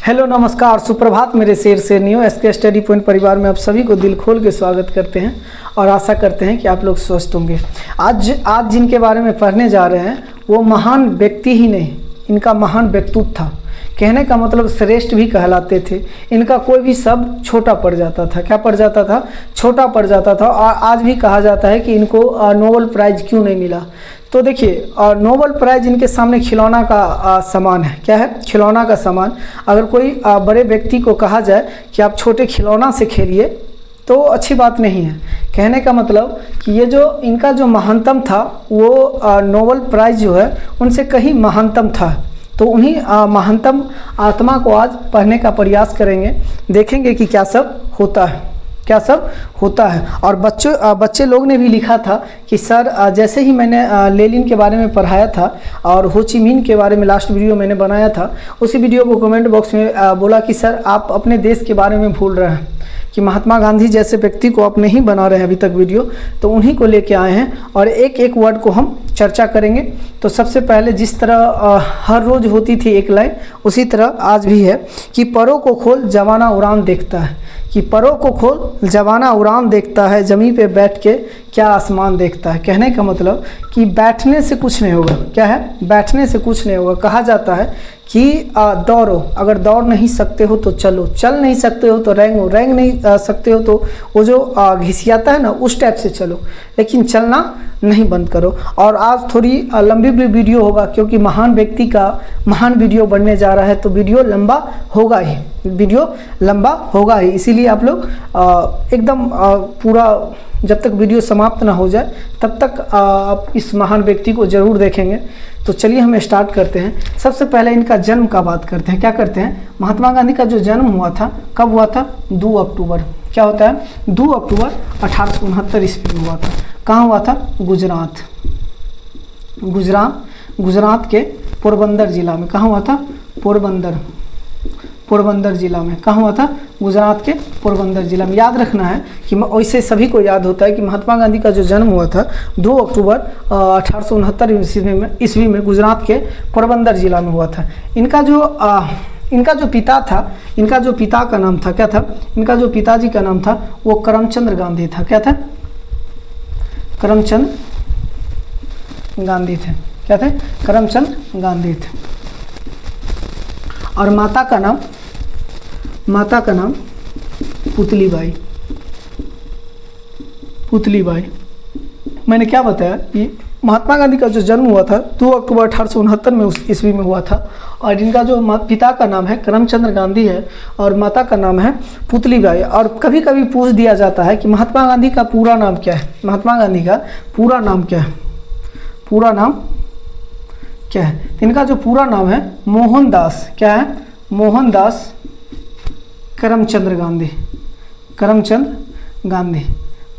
Hello नमस्कार सुप्रभात मेरे शेर शेरनियों। एसके स्टडी पॉइंट परिवार में आप सभी को दिल खोल के स्वागत करते हैं और आशा करते हैं कि आप लोग स्वस्थ होंगे। आज जिनके बारे में पढ़ने जा रहे हैं वो महान व्यक्ति ही नहीं, इनका महान व्यक्तित्व था। कहने का मतलब श्रेष्ठ भी कहलाते थे। इनका कोई भी शब्द छोटा पड़ जाता था। क्या पड़ जाता था? छोटा पड़ जाता था। और आज भी कहा जाता है कि इनको नोबेल प्राइज़ क्यों नहीं मिला। तो देखिए, नोबेल प्राइज़ इनके सामने खिलौना का सामान है। क्या है? खिलौना का सामान। अगर कोई बड़े व्यक्ति को कहा जाए कि आप छोटे खिलौना से खेलिए तो अच्छी बात नहीं है। कहने का मतलब कि ये जो इनका जो महानतम था वो नोबेल प्राइज़ जो है उनसे कहीं महानतम था। तो उन्हीं महानतम आत्मा को आज पढ़ने का प्रयास करेंगे, देखेंगे कि क्या सब होता है, क्या सब होता है। और बच्चे लोग ने भी लिखा था कि सर जैसे ही मैंने लेनिन के बारे में पढ़ाया था और हो ची मिन्ह के बारे में लास्ट वीडियो मैंने बनाया था, उसी वीडियो को कमेंट बॉक्स में बोला कि सर आप अपने देश के बारे में भूल रहे हैं, कि महात्मा गांधी जैसे व्यक्ति को आप नहीं बना रहे हैं अभी तक वीडियो। तो उन्हीं को लेके आए हैं और एक एक वर्ड को हम चर्चा करेंगे। तो सबसे पहले जिस तरह हर रोज़ होती थी एक लाइन, उसी तरह आज भी है कि परों को खोल जवाना उड़ान देखता है। कि परों को खोल जवाना उड़ान देखता है, ज़मीन पे बैठ के क्या आसमान देखता है। कहने का मतलब कि बैठने से कुछ नहीं होगा। क्या है? बैठने से कुछ नहीं होगा। कहा जाता है कि दौड़ो, अगर दौड़ नहीं सकते हो तो चलो, चल नहीं सकते हो तो रेंगो, रेंग नहीं सकते हो तो वो जो घिसियाता है ना उस टाइप से चलो, लेकिन चलना नहीं बंद करो। और आज थोड़ी लंबी भी वीडियो होगा क्योंकि महान व्यक्ति का महान वीडियो बनने जा रहा है, तो वीडियो लंबा होगा ही, वीडियो लंबा होगा ही। इसीलिए आप लोग एकदम पूरा जब तक वीडियो समाप्त ना हो जाए तब तक आप इस महान व्यक्ति को ज़रूर देखेंगे। तो चलिए हम स्टार्ट करते हैं। सबसे पहले इनका जन्म का बात करते हैं। क्या करते हैं? महात्मा गांधी का जो जन्म हुआ था कब हुआ था? 2 अक्टूबर। क्या होता है? 2 अक्टूबर 1869 ईस्वी में हुआ था। कहाँ हुआ था? गुजरात के पोरबंदर जिला में। कहाँ हुआ था? पोरबंदर जिला में। कहाँ हुआ था? गुजरात के पोरबंदर जिला में। याद रखना है कि वैसे सभी को याद होता है कि महात्मा गांधी का जो जन्म हुआ था 2 अक्टूबर 1869 ईस्वी में गुजरात के पोरबंदर जिला में हुआ था। इनका जो पिता था, इनका जो पिता का नाम था, क्या था? इनका जो पिताजी का नाम था वो करमचंद गांधी था। क्या था? करमचंद गांधी थे। क्या थे? करमचंद गांधी थे। और माता का नाम पुतलीबाई। मैंने क्या बताया कि महात्मा गांधी का जो जन्म हुआ था 2 अक्टूबर 1869 में उस ईस्वी में हुआ था। और इनका जो पिता का नाम है करमचंद गांधी है और माता का नाम है पुतलीबाई। और कभी कभी पूछ दिया जाता है कि महात्मा गांधी का पूरा नाम क्या है? महात्मा गांधी का पूरा नाम क्या है? पूरा नाम क्या है? इनका जो पूरा नाम है मोहनदास। क्या है? मोहनदास करमचंद गांधी।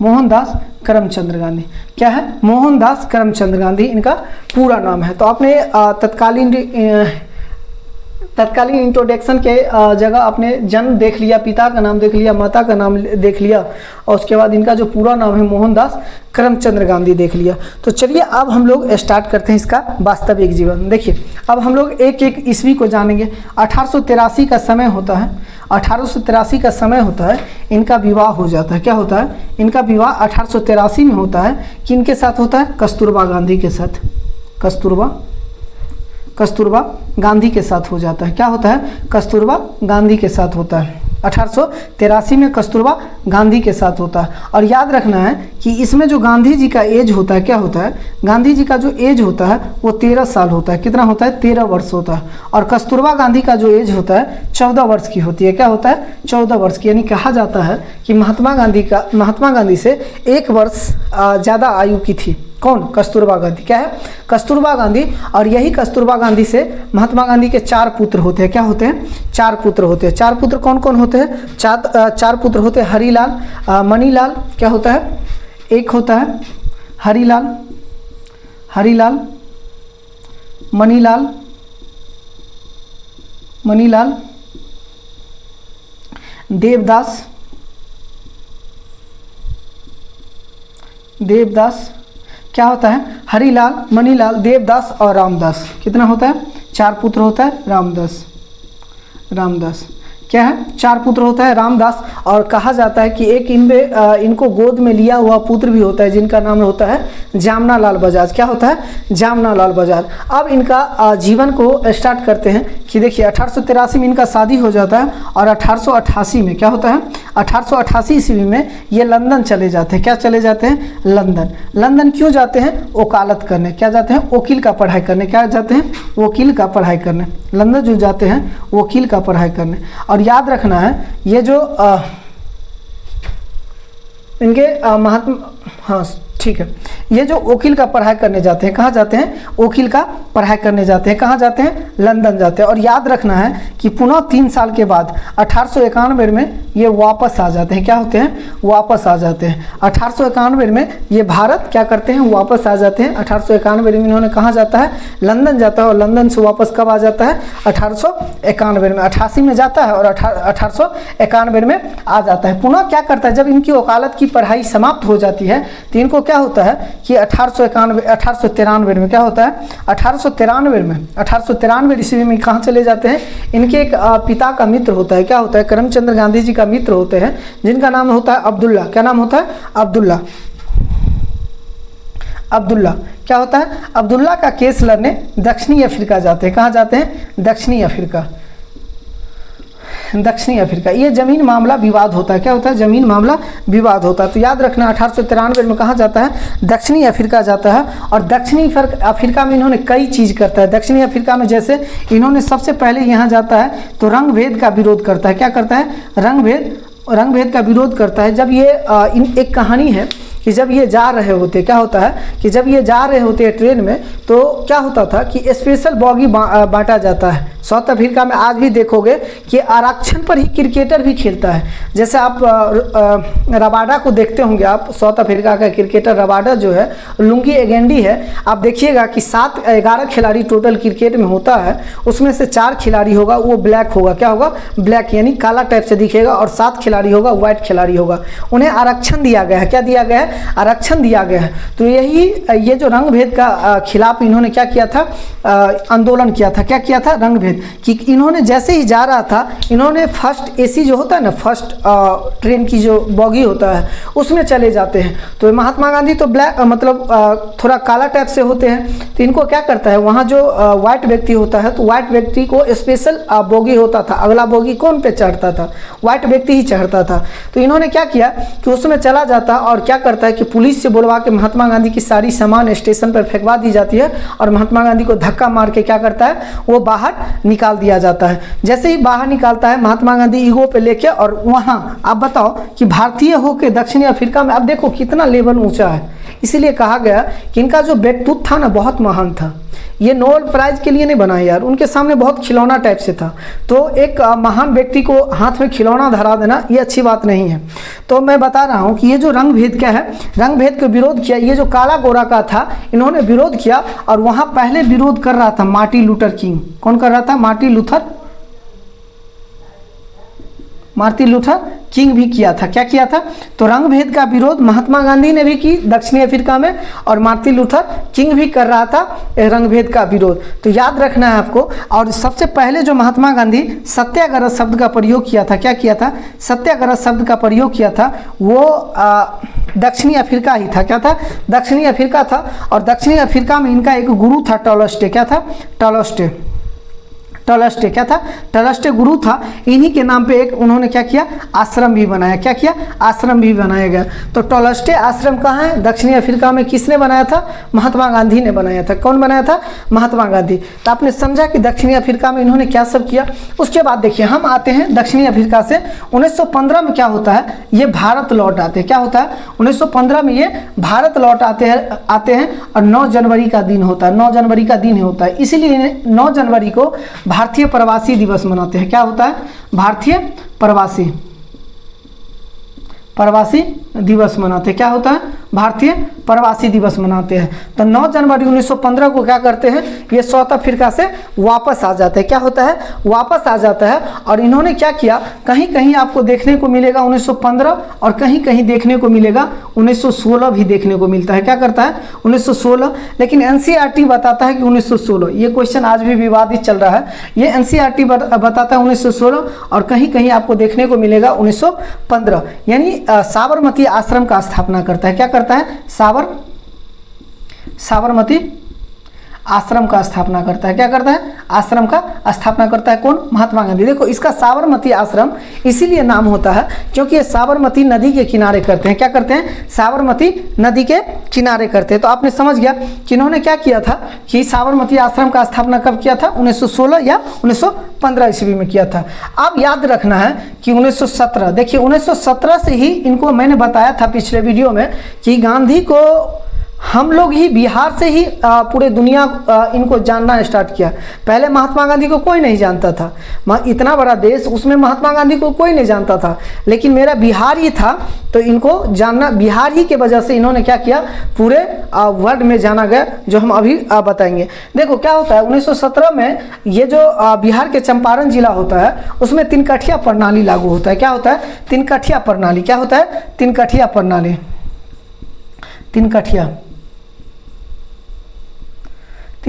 मोहनदास करमचंद गांधी। क्या है? मोहनदास करमचंद गांधी इनका पूरा नाम है। तो आपने तत्कालीन इंट्रोडक्शन के जगह आपने जन्म देख लिया, पिता का नाम देख लिया, माता का नाम देख लिया और उसके बाद इनका जो पूरा नाम है मोहनदास करमचंद गांधी देख लिया। तो चलिए अब हम लोग स्टार्ट करते हैं इसका वास्तविक जीवन। देखिए, अब हम लोग एक एक ईस्वी को जानेंगे। 1883 का समय होता है। 1883 का समय होता है, इनका विवाह हो जाता है। क्या होता है? इनका विवाह 1883 में होता है। किनके साथ होता है? कस्तूरबा गांधी के साथ। कस्तूरबा गांधी के साथ हो जाता है। क्या होता है? कस्तूरबा गांधी के साथ होता है। 1883 में कस्तूरबा गांधी के साथ होता है। और याद रखना है कि इसमें जो गांधी जी का एज होता है, क्या होता है? गांधी जी का जो एज होता है वो 13 साल होता है। कितना होता है? 13 वर्ष होता है। और कस्तूरबा गांधी का जो एज होता है 14 वर्ष की होती है। क्या होता है? 14 वर्ष की। यानी कहा जाता है कि महात्मा गांधी से 1 वर्ष ज़्यादा आयु की थी। कौन? कस्तूरबा गांधी। क्या है? कस्तूरबा गांधी। और यही कस्तूरबा गांधी से महात्मा गांधी के 4 पुत्र होते हैं। क्या होते हैं? 4 पुत्र होते हैं। 4 पुत्र कौन कौन होते हैं? 4 पुत्र होते हैं। हरीलाल, मणिलाल। क्या होता है? एक होता है हरीलाल, मणिलाल, देवदास। क्या होता है? हरीलाल, मणिलाल, देवदास और रामदास। कितना होता है? 4 पुत्र होता है। रामदास। क्या है? 4 पुत्र होता है रामदास, और कहा जाता है कि एक इनको गोद में लिया हुआ पुत्र भी होता है जिनका नाम होता है जामना लाल बजाज। क्या होता है? जामना लाल बजाज। अब इनका जीवन को स्टार्ट करते हैं कि देखिए 1883 में इनका शादी हो जाता है, और 1888 में क्या होता है? 1888 ईस्वी में ये लंदन चले जाते हैं। क्या चले जाते हैं? लंदन। लंदन क्यों जाते हैं? वकालत करने। क्या जाते हैं? वकील का पढ़ाई करने। क्या जाते हैं? वकील का पढ़ाई करने। लंदन जो जाते हैं वकील का पढ़ाई करने। और याद रखना है ये जो इनके महात्मा, हाँ ठीक है, ये जो वकील का पढ़ाई करने जाते हैं, कहाँ जाते हैं? वकील का पढ़ाई करने जाते हैं। कहाँ जाते हैं? लंदन जाते हैं। और याद रखना है कि पुनः 3 साल के बाद 1891 में ये वापस आ जाते हैं। क्या होते हैं? वापस आ जाते हैं। 1891 में ये भारत क्या करते हैं? वापस आ जाते हैं। 1891 में इन्होंने कहाँ जाता है? लंदन जाता है। और लंदन से वापस कब आ जाता है? 1891 में। 88 में जाता है और 1891 में आ जाता है। पुनः क्या करता है? जब इनकी वकालत की पढ़ाई समाप्त हो जाती है तो इनको क्या होता है कि 1893 में क्या होता है? 1893 ईस्वी में कहाँ चले जाते हैं? इनके एक पिता का मित्र होता है। क्या होता है? करमचंद गांधी जी का मित्र होते हैं जिनका नाम होता है अब्दुल्ला। क्या नाम होता है? अब्दुल्ला। अब्दुल्ला क्या होता है? अब्दुल्ला का केस लड़ने दक्षिणी अफ्रीका जाते हैं। कहाँ जाते हैं? दक्षिणी अफ्रीका। दक्षिणी अफ्रीका। ये जमीन मामला विवाद होता है। क्या होता है? जमीन मामला विवाद होता है। तो याद रखना 1893 में कहाँ जाता है? दक्षिणी अफ्रीका जाता है। और दक्षिणी अफ्रीका में इन्होंने कई चीज़ करता है। दक्षिणी अफ्रीका में जैसे इन्होंने सबसे पहले यहाँ जाता है तो रंग भेद का विरोध करता है। क्या करता है? रंग भेद का विरोध करता है। जब ये एक कहानी है कि जब ये जा रहे होते, क्या होता है कि जब ये जा रहे होते हैं ट्रेन में, तो क्या होता था कि स्पेशल बॉगी बांटा जाता है। साउथ अफ्रीका में आज भी देखोगे कि आरक्षण पर ही क्रिकेटर भी खेलता है। जैसे आप रबाडा को देखते होंगे, आप साउथ अफ्रीका का क्रिकेटर रबाडा जो है, लुंगी एगेंडी है। आप देखिएगा कि 11 खिलाड़ी टोटल क्रिकेट में होता है, उसमें से 4 खिलाड़ी होगा वो ब्लैक होगा। क्या होगा? ब्लैक, यानी काला टाइप से दिखेगा। और 7 खिलाड़ी होगा व्हाइट खिलाड़ी होगा। उन्हें आरक्षण दिया गया है। क्या दिया गया है? आरक्षण दिया गया है। तो यही ये जो रंग भेद का खिलाफ इन्होंने क्या किया था? आंदोलन किया था। क्या किया था? रंग भेद। कि इन्होंने जैसे ही जा रहा था, इन्होंने फर्स्ट एसी जो होता है ना, फर्स्ट ट्रेन की जो बॉगी होता है उसमें चले जाते हैं। तो महात्मा गांधी तो ब्लैक मतलब थोड़ा काला टाइप से होते हैं। तो इनको क्या करता है, वहाँ जो व्हाइट व्यक्ति होता है तो व्हाइट व्यक्ति को स्पेशल बॉगी होता था। अगला बॉगी कौन पे चढ़ता था? व्हाइट व्यक्ति ही चढ़ता था। तो इन्होंने क्या किया कि उसमें चला जाता और क्या करता है कि पुलिस से बुलवा के महात्मा गांधी की सारी सामान स्टेशन पर फेंकवा दी जाती है। और महात्मा गांधी को धक्का मार के क्या करता है? वो बाहर निकाल दिया जाता है। जैसे ही बाहर निकालता है महात्मा गांधी ईगो पे लेके, और वहाँ आप बताओ कि भारतीय होके दक्षिणी अफ्रीका में, अब देखो कितना लेवल ऊंचा है। इसीलिए कहा गया कि इनका जो व्यक्तित्व था ना बहुत महान था। ये नोबेल प्राइज के लिए नहीं बना यार, उनके सामने बहुत खिलौना टाइप से था। तो एक महान व्यक्ति को हाथ में खिलौना धरा देना ये अच्छी बात नहीं है। तो मैं बता रहा हूँ कि ये जो रंग भेद क्या है, रंग भेद को विरोध किया। ये जो काला गोरा का था इन्होंने विरोध किया। और वहाँ पहले विरोध कर रहा था मार्टिन लूथर किंग। कौन कर रहा था? मार्टिन लूथर किंग भी किया था। क्या किया था? तो रंग भेद का विरोध महात्मा गांधी ने भी की दक्षिणी अफ्रीका में, और मार्टिन लूथर किंग भी कर रहा था रंग भेद का विरोध। तो याद रखना है आपको। और सबसे पहले जो महात्मा गांधी सत्याग्रह शब्द का प्रयोग किया था, क्या किया था? सत्याग्रह शब्द का प्रयोग किया था, वो दक्षिणी अफ्रीका ही था। क्या था? दक्षिणी अफ्रीका था। और दक्षिणी अफ्रीका में इनका एक गुरु था टॉलस्टे। क्या था? टॉलस्टे क्या था? टॉलस्टे गुरु था। इन्हीं के नाम पे एक उन्होंने क्या किया? आश्रम भी बनाया। क्या किया? आश्रम भी बनाया गया। तो टॉलस्टे आश्रम कहाँ है? दक्षिणी अफ्रीका में। किसने बनाया था? महात्मा गांधी ने बनाया था। कौन बनाया था? महात्मा गांधी। तो आपने समझा कि दक्षिणी अफ्रीका में इन्होंने क्या सब किया। उसके बाद देखिए हम आते हैं दक्षिणी अफ्रीका से 1915 में क्या होता है, ये भारत लौट आते हैं। क्या होता है? 1915 में ये भारत लौट आते हैं और 9 जनवरी का दिन होता है। 9 जनवरी का दिन होता है, इसीलिए 9 जनवरी को भारतीय प्रवासी दिवस मनाते हैं। क्या होता है? भारतीय प्रवासी दिवस मनाते हैं। क्या होता है? भारतीय प्रवासी दिवस मनाते हैं। तो 9 जनवरी 1915 को क्या करते हैं, ये साउथ अफ्रीका से वापस आ जाते हैं। क्या होता है? वापस आ जाता है। और इन्होंने क्या किया, कहीं कहीं आपको देखने को मिलेगा 1915 और कहीं कहीं देखने को मिलेगा 1916 भी देखने को मिलता है। क्या करता है? 1916। लेकिन एनसीईआरटी बताता है कि 1916। ये क्वेश्चन आज भी विवादित चल रहा है। ये एनसीईआरटी बताता है 1916 और कहीं कहीं आपको देखने को मिलेगा 1915। यानी साबरमती आश्रम का स्थापना करता है। क्या करता है? साबरमती आश्रम का स्थापना करता है। क्या करता है? आश्रम का स्थापना करता है। कौन? महात्मा गांधी। देखो, इसका साबरमती आश्रम इसीलिए नाम होता है क्योंकि ये साबरमती नदी के किनारे करते हैं। क्या करते हैं? साबरमती नदी के किनारे करते हैं। तो आपने समझ गया कि इन्होंने क्या किया था कि साबरमती आश्रम का स्थापना कब किया था? 1916 या 1915 ईस्वी में किया था। अब याद रखना है कि 1917, देखिए 1917 से ही इनको मैंने बताया था पिछले वीडियो में कि गांधी को हम लोग ही बिहार से ही पूरे दुनिया इनको जानना स्टार्ट किया। पहले महात्मा गांधी को कोई नहीं जानता था। इतना बड़ा देश, उसमें महात्मा गांधी को कोई नहीं जानता था, लेकिन मेरा बिहार ही था तो इनको जानना, बिहार ही के वजह से इन्होंने क्या किया, पूरे वर्ल्ड में जाना गया, जो हम अभी बताएंगे। देखो क्या होता है, 1917 में ये जो बिहार के चंपारण जिला होता है उसमें 3 कठिया प्रणाली लागू होता है। क्या होता है? 3 कठिया प्रणाली। क्या होता है? 3 कठिया प्रणाली। 3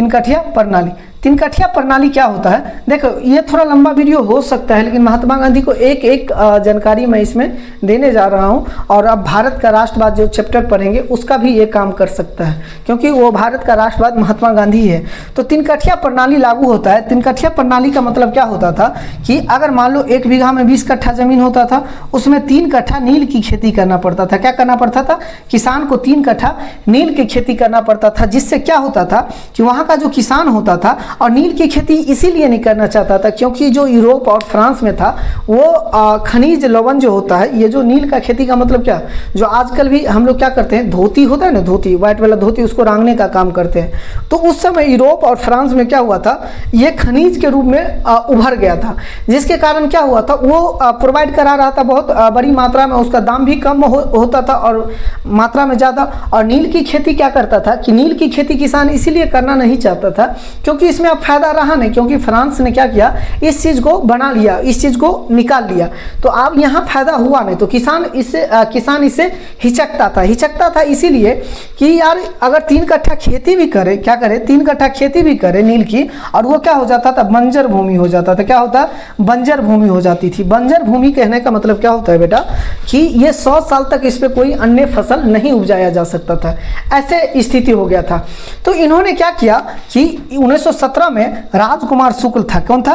कठिया प्रणाली। 3 कठिया प्रणाली क्या होता है? देखो ये थोड़ा लंबा वीडियो हो सकता है, लेकिन महात्मा गांधी को एक एक जानकारी मैं इसमें देने जा रहा हूं। और अब भारत का राष्ट्रवाद जो चैप्टर पढ़ेंगे उसका भी ये काम कर सकता है, क्योंकि वो भारत का राष्ट्रवाद महात्मा गांधी है। तो 3 कठिया प्रणाली लागू होता है। 3 कठिया प्रणाली का मतलब क्या होता था कि अगर मान लो 1 बीघा में 20 कट्ठा जमीन होता था, उसमें 3 कट्ठा नील की खेती करना पड़ता था। क्या करना पड़ता था? किसान को 3 कट्ठा नील की खेती करना पड़ता था, जिससे क्या होता था कि वहाँ का जो किसान होता था, और नील की खेती इसीलिए नहीं करना चाहता था क्योंकि जो यूरोप और फ्रांस में था वो खनिज लवण जो होता है, ये जो नील का खेती का मतलब क्या, जो आजकल भी हम लोग क्या करते हैं, धोती होता है ना, धोती व्हाइट वाला धोती, उसको रंगने का काम करते हैं। तो उस समय यूरोप और फ्रांस में क्या हुआ था, ये खनिज के रूप में उभर गया था, जिसके कारण क्या हुआ था, वो प्रोवाइड करा रहा था बहुत बड़ी मात्रा में, उसका दाम भी कम होता था और मात्रा में ज़्यादा। और नील की खेती क्या करता था कि नील की खेती किसान इसीलिए करना नहीं चाहता था क्योंकि इसमें अब फायदा रहा नहीं, क्योंकि फ्रांस ने क्या किया, इस चीज़ को बना लिया, इस चीज़ को निकाल लिया। तो अब यहाँ फायदा हुआ नहीं, तो किसान इससे हिचकता था इसीलिए कि यार अगर 3 कट्ठा खेती भी करे, क्या करे, 3 कट्ठा खेती भी करे नील की, और वो क्या हो जाता था, बंजर भूमि हो जाता था। क्या होता? बंजर भूमि हो जाती थी। बंजर भूमि कहने का मतलब क्या होता है बेटा, कि ये 100 साल तक इस पर कोई अन्य फसल नहीं उपजाया जा सकता था, ऐसे स्थिति हो गया था। तो इन्होंने क्या किया कि 1917 में राजकुमार शुक्ल था। कौन था?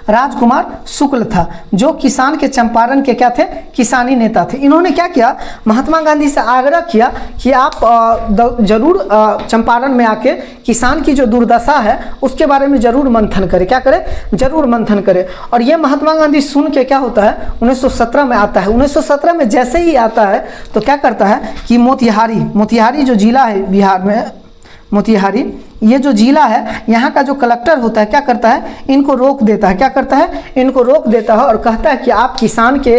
राजकुमार शुक्ल था, जो किसान के चंपारण के क्या थे, किसानी नेता थे। इन्होंने क्या किया, महात्मा गांधी से आग्रह किया कि आप जरूर चंपारण में आके किसान की जो दुर्दशा है उसके बारे में जरूर मंथन करें। क्या करें? जरूर मंथन करें। और ये महात्मा गांधी सुन के क्या होता है, 1917 में आता है। 1917 में जैसे ही आता है तो क्या करता है कि मोतिहारी जो जिला है बिहार में, मोतिहारी ये जो जिला है, यहाँ का जो कलेक्टर होता है क्या करता है, इनको रोक देता है। क्या करता है? इनको रोक देता है और कहता है कि आप किसान के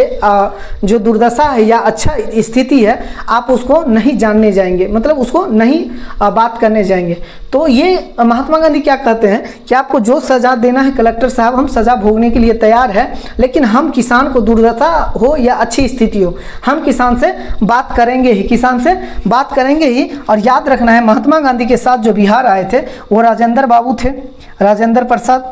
जो दुर्दशा है या अच्छा स्थिति है आप उसको नहीं जानने जाएंगे, मतलब उसको नहीं बात करने जाएंगे। तो ये महात्मा गांधी क्या कहते हैं कि आपको जो सज़ा देना है कलेक्टर साहब, हम सज़ा भोगने के लिए तैयार है, लेकिन हम किसान को दुर्दशा हो या अच्छी स्थिति हो, हम किसान से बात करेंगे ही, किसान से बात करेंगे ही। और याद रखना है, महात्मा गांधी के साथ जो बिहार आए थे वो राजेंद्र बाबू थे, राजेंद्र प्रसाद,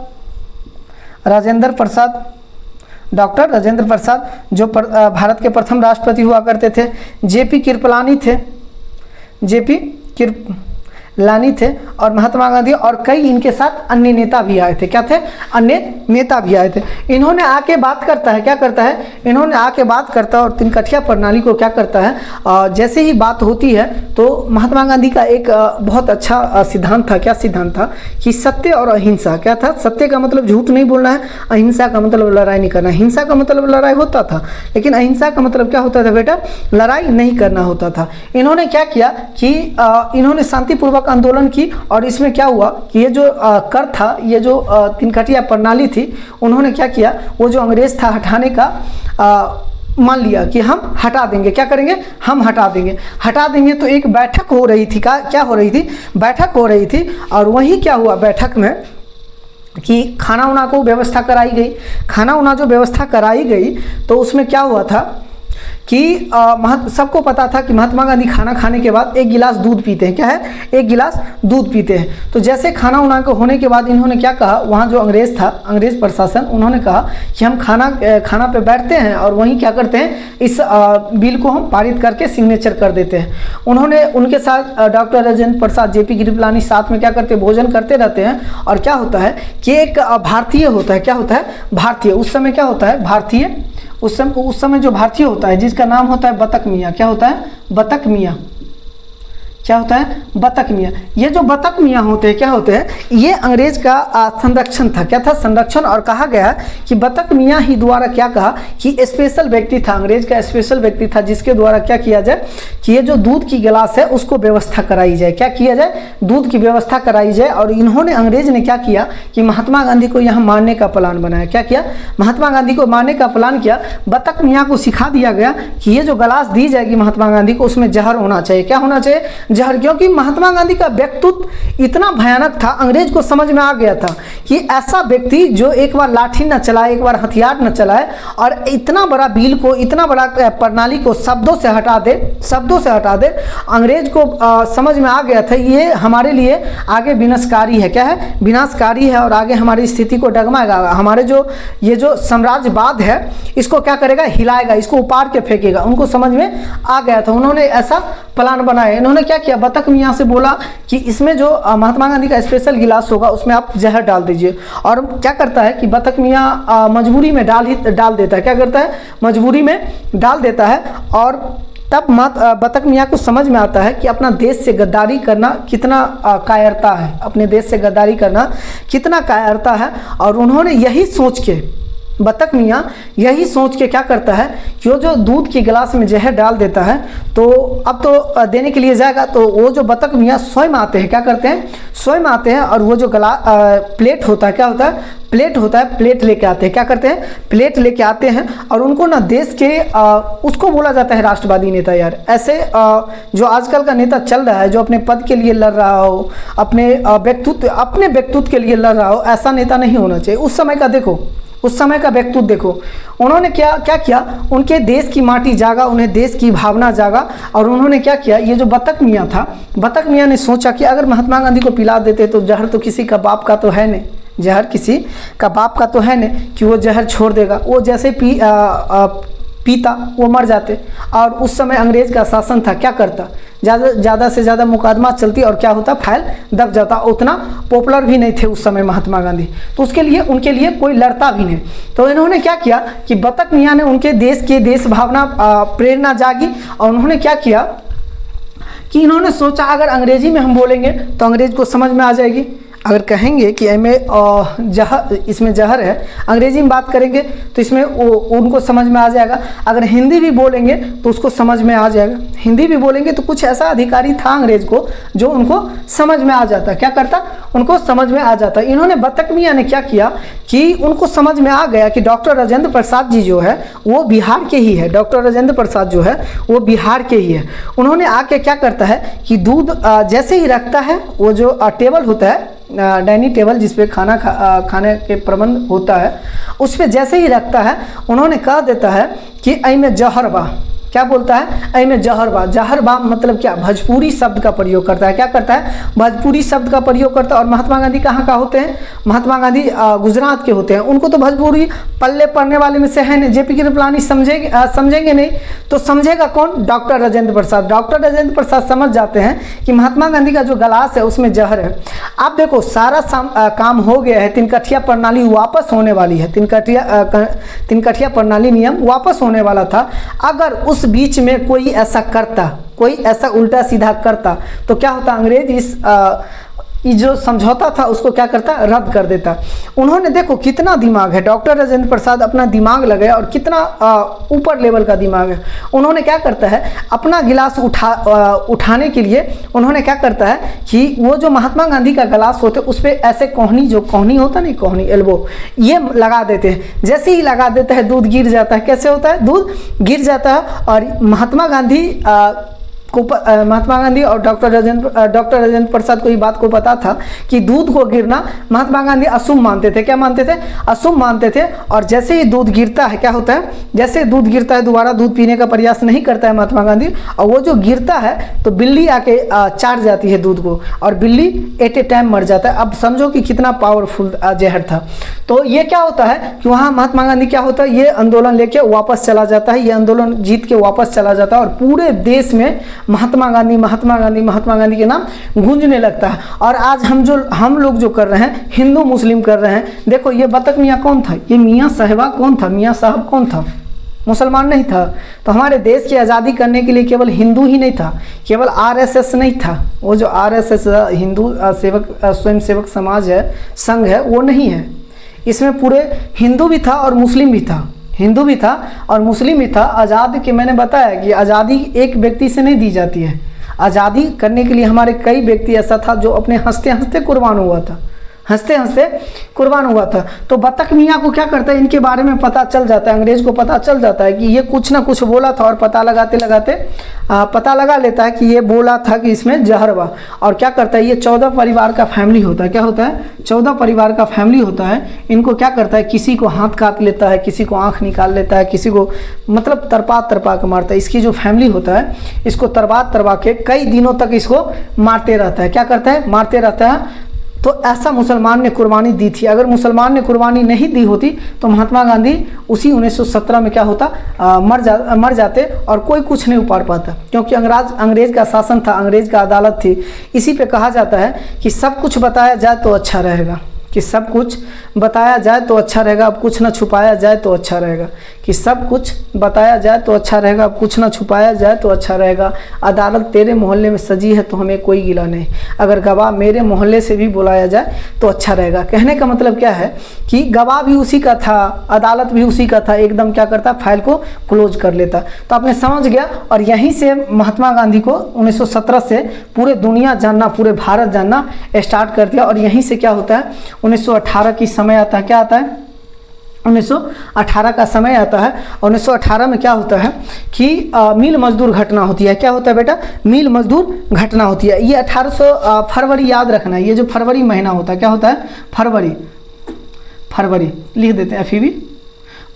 डॉक्टर राजेंद्र प्रसाद, जो भारत के प्रथम राष्ट्रपति हुआ करते थे। जेपी कृपलानी थे, और महात्मा गांधी और कई इनके साथ अन्य नेता भी आए थे। क्या थे? अन्य नेता भी आए थे। इन्होंने आके बात करता है, क्या करता है, इन्होंने आके बात करता है और 3 कठिया प्रणाली को क्या करता है, जैसे ही बात होती है तो महात्मा गांधी का एक बहुत अच्छा सिद्धांत था। क्या सिद्धांत था कि सत्य और अहिंसा। क्या था? सत्य का मतलब झूठ नहीं बोलना है, अहिंसा का मतलब लड़ाई नहीं करना। हिंसा का मतलब लड़ाई होता था, लेकिन अहिंसा का मतलब क्या होता था बेटा, लड़ाई नहीं करना होता था। इन्होंने क्या किया कि इन्होंने शांतिपूर्वक आंदोलन की, और इसमें क्या हुआ कि ये जो कर था, ये जो 3 कठिया प्रणाली थी, उन्होंने क्या किया, वो जो अंग्रेज था हटाने का मान लिया कि हम हटा देंगे, क्या करेंगे, हम हटा देंगे। तो एक बैठक हो रही थी, क्या हो रही थी, बैठक हो रही थी। और वही क्या हुआ बैठक में कि खाना उना को व्यवस्था कराई गई। खाना उना जो व्यवस्था कराई गई तो उसमें क्या हुआ था कि सबको पता था कि महात्मा गांधी खाना खाने के बाद एक गिलास दूध पीते हैं। क्या है, एक गिलास दूध पीते हैं। तो जैसे खाना उना को होने के बाद इन्होंने क्या कहा, वहाँ जो अंग्रेज़ था, अंग्रेज़ प्रशासन, उन्होंने कहा कि हम खाना पे बैठते हैं और वहीं क्या करते हैं, इस बिल को हम पारित करके सिग्नेचर कर देते हैं। उन्होंने उनके साथ डॉक्टर राजेंद्र प्रसाद, JP कृपलानी साथ में क्या करते, भोजन करते रहते हैं। और क्या होता है कि एक भारतीय होता है, क्या होता है, भारतीय, उस समय क्या होता है, भारतीय, उस समय जो भारतीय होता है जिसका नाम होता है बतख मियाँ, क्या होता है, बतख मियाँ, क्या होता है, बतख मियाँ। ये जो बतख मियाँ होते हैं, क्या होते हैं, ये अंग्रेज का संरक्षण था। क्या था, संरक्षण। और कहा गया कि बतख मियाँ ही द्वारा क्या कहा कि स्पेशल व्यक्ति था, अंग्रेज का स्पेशल व्यक्ति था, जिसके द्वारा क्या किया जाए कि ये जो दूध की गिलास है उसको व्यवस्था कराई जाए। क्या किया जाए, दूध की व्यवस्था कराई जाए। और इन्होंने, अंग्रेज ने क्या किया कि महात्मा गांधी को यहाँ मारने का प्लान बनाया। क्या किया, महात्मा गांधी को मारने का प्लान किया। बतख मियाँ को सिखा दिया गया कि ये जो गिलास दी जाएगी महात्मा गांधी को, उसमें जहर होना चाहिए। क्या होना चाहिए, जहर। क्योंकि महात्मा गांधी का व्यक्तित्व इतना भयानक था, अंग्रेज को समझ में आ गया था कि ऐसा व्यक्ति जो एक बार लाठी न चलाए, एक बार हथियार न चलाए और इतना बड़ा बिल को, इतना बड़ा प्रणाली को शब्दों से हटा दे, अंग्रेज को समझ में आ गया था ये हमारे लिए आगे विनाशकारी है। क्या है, विनाशकारी है और आगे हमारी स्थिति को डगमगाएगा। हमारे जो ये जो साम्राज्यवाद है इसको क्या करेगा, हिलाएगा, इसको उपाड़ के फेंकेगा। उनको समझ में आ गया था, उन्होंने ऐसा प्लान बनाया। इन्होंने क्या किया, बतख मियाँ से बोला कि इसमें जो महात्मा गांधी का स्पेशल गिलास होगा उसमें आप जहर डाल दीजिए। और क्या करता है कि बतख मियाँ मजबूरी में डाल देता है। क्या करता है, मजबूरी में डाल देता है। और तब बतख मियाँ को समझ में आता है कि अपना देश से गद्दारी करना कितना कायरता है, अपने देश से गद्दारी करना कितना कायरता है। और उन्होंने यही सोच के, बतख मियाँ यही सोच के क्या करता है कि वो जो दूध की गिलास में जहर डाल देता है, तो अब तो देने के लिए जाएगा, तो वो जो बतख मियाँ स्वयं आते हैं, क्या करते हैं, स्वयं आते हैं। और वो जो प्लेट होता है, क्या होता है, प्लेट होता है, प्लेट लेके आते हैं। क्या करते हैं, प्लेट लेके आते हैं। और उनको ना देश के उसको बोला जाता है राष्ट्रवादी नेता। यार ऐसे जो आजकल का नेता चल रहा है, जो अपने पद के लिए लड़ रहा हो, अपने व्यक्तित्व के लिए लड़ रहा हो, ऐसा नेता नहीं होना चाहिए। उस समय का देखो, उस समय का व्यक्तित्व देखो, उन्होंने क्या किया, उनके देश की माटी जागा, उन्हें देश की भावना जागा। और उन्होंने क्या किया, ये जो बतख मियाँ था, बतख मियाँ ने सोचा कि अगर महात्मा गांधी को पिला देते तो जहर तो किसी का बाप का तो है नहीं, जहर किसी का बाप का तो है नहीं कि वो जहर छोड़ देगा। वो जैसे पीता वो मर जाते। और उस समय अंग्रेज का शासन था, क्या करता, ज़्यादा से ज़्यादा मुकदमा चलती और क्या होता, फाइल दब जाता। उतना पॉपुलर भी नहीं थे उस समय महात्मा गांधी, तो उनके लिए कोई लड़ता भी नहीं। तो इन्होंने क्या किया कि बतख मियाँ ने उनके देश भावना प्रेरणा जागी। और उन्होंने क्या किया कि इन्होंने सोचा अगर अंग्रेजी में हम बोलेंगे तो अंग्रेज को समझ में आ जाएगी। अगर कहेंगे कि इसमें जहर है, अंग्रेजी में बात करेंगे तो इसमें उनको समझ में आ जाएगा। अगर हिंदी भी बोलेंगे तो उसको समझ में आ जाएगा। हिंदी भी बोलेंगे तो कुछ ऐसा अधिकारी था अंग्रेज को जो उनको समझ में आ जाता। क्या करता, उनको समझ में आ जाता। इन्होंने, बतख मियाँ ने क्या किया कि उनको समझ में आ गया कि डॉक्टर राजेंद्र प्रसाद जी जो है वो बिहार के ही है, डॉक्टर राजेंद्र प्रसाद जो है वो बिहार के ही है। उन्होंने आके क्या करता है कि दूध जैसे ही रखता है, वो जो टेबल होता है, डाइनिंग टेबल जिसपे खाने के प्रबंध होता है, उस पर जैसे ही रखता है, उन्होंने कह देता है कि ऐ में जहर बा। क्या बोलता है, ऐ में जहर बा। जहर बा मतलब क्या, भोजपुरी शब्द का प्रयोग करता है। क्या करता है, भोजपुरी शब्द का प्रयोग करता है। और महात्मा गांधी कहाँ का होते हैं, महात्मा गांधी गुजरात के होते हैं। उनको तो भोजपुरी पल्ले पड़ने वाले में से है नहीं। JP कृपलानी समझेंगे नहीं तो समझेगा कौन, डॉक्टर राजेंद्र प्रसाद। डॉक्टर राजेंद्र प्रसाद समझ जाते हैं कि महात्मा गांधी का जो गिलास है उसमें जहर है। आप देखो सारा काम हो गया है, तिनकठिया प्रणाली वापस होने वाली है, तिनकठिया प्रणाली नियम वापस होने वाला था। अगर उस बीच में कोई ऐसा उल्टा सीधा करता तो क्या होता, अंग्रेज इस ये जो समझौता था उसको क्या करता, रद्द कर देता। उन्होंने देखो कितना दिमाग है, डॉक्टर राजेंद्र प्रसाद अपना दिमाग लगाया और कितना ऊपर लेवल का दिमाग है। उन्होंने क्या करता है, अपना गिलास उठाने के लिए उन्होंने क्या करता है कि वो जो महात्मा गांधी का गिलास होते उस पर ऐसे कोहनी, जो कोहनी होता नहीं, कोहनी एल्बो, ये लगा देते हैं। जैसे ही लगा देता है दूध गिर जाता है। कैसे होता है, दूध गिर जाता है। और महात्मा गांधी और डॉक्टर राजेंद्र प्रसाद को ये बात को पता था कि दूध को गिरना महात्मा गांधी अशुभ मानते थे। क्या मानते थे, अशुभ मानते थे। और जैसे ही दूध गिरता है क्या होता है, जैसे दूध गिरता है दोबारा दूध पीने का प्रयास नहीं करता है महात्मा गांधी, और वो जो गिरता है तो बिल्ली आके चाट जाती है दूध को, और बिल्ली एट ए टाइम मर जाता है। अब समझो कि कितना पावरफुल जहर था। तो ये क्या होता है कि वहाँ महात्मा गांधी क्या होता है, ये आंदोलन लेके वापस चला जाता है, ये आंदोलन जीत के वापस चला जाता है, और पूरे देश में महात्मा गांधी महात्मा गांधी महात्मा गांधी के नाम गूंजने लगता है। और आज हम लोग जो कर रहे हैं, हिंदू मुस्लिम कर रहे हैं। देखो ये बतख मियाँ कौन था, ये मियाँ साहिबा कौन था, मियाँ साहब कौन था, मुसलमान नहीं था। तो हमारे देश की आज़ादी करने के लिए केवल हिंदू ही नहीं था, केवल आरएसएस नहीं था। वो जो आरएसएस हिंदू स्वयं सेवक समाज है, संघ है, वो नहीं है। इसमें पूरे हिंदू भी था और मुस्लिम भी था, हिंदू भी था और मुस्लिम भी था। आज़ाद के मैंने बताया कि आज़ादी एक व्यक्ति से नहीं दी जाती है। आज़ादी करने के लिए हमारे कई व्यक्ति ऐसा था जो अपने हंसते हंसते कुर्बान हुआ था, हंसते हंसते कुर्बान हुआ था। तो बतख मियाँ को क्या करता है, इनके बारे में पता चल जाता है, अंग्रेज को पता चल जाता है कि ये कुछ ना कुछ बोला था, और पता लगाते लगाते पता लगा लेता है कि ये बोला था कि इसमें जहर बा। और क्या करता है, ये 14 परिवार का फैमिली होता है। क्या होता है, 14 परिवार का फैमिली होता है। इनको क्या करता है, किसी को हाथ काट लेता है, किसी को आँख निकाल लेता है, किसी को मतलब तरपा के मारता है। इसकी जो फैमिली होता है इसको तरबा के कई दिनों तक इसको मारते रहता है। क्या करता है, मारते रहता है। तो ऐसा मुसलमान ने कुर्बानी दी थी। अगर मुसलमान ने कुर्बानी नहीं दी होती तो महात्मा गांधी उसी 1917 में क्या होता, मर जाते, और कोई कुछ नहीं उपाड़ पाता। क्योंकि अंग्रेज का शासन था, अंग्रेज का अदालत थी। इसी पे कहा जाता है कि सब कुछ बताया जाए तो अच्छा रहेगा, कि सब कुछ बताया जाए तो अच्छा रहेगा, अब कुछ ना छुपाया जाए तो अच्छा रहेगा, कि सब कुछ बताया जाए तो अच्छा रहेगा, अब कुछ ना छुपाया जाए तो अच्छा रहेगा। अदालत तेरे मोहल्ले में सजी है तो हमें कोई गिला नहीं, अगर गवाह मेरे मोहल्ले से भी बुलाया जाए तो अच्छा रहेगा। कहने का मतलब क्या है कि गवाह भी उसी का था, अदालत भी उसी का था, एकदम क्या करता, फाइल को क्लोज कर लेता। तो आपने समझ गया। और यहीं से महात्मा गांधी को 1917 से पूरे दुनिया जानना, पूरे भारत जानना स्टार्ट कर दिया। और यहीं से क्या होता है, 1918 की समय आता है। क्या आता है, 1918 का समय आता है। 1918 में क्या होता है कि मिल मजदूर घटना होती है। क्या होता है बेटा, मिल मजदूर घटना होती है। ये 1800 फरवरी याद रखना है। ये जो फरवरी महीना होता है, क्या होता है, फरवरी लिख देते हैं, FEB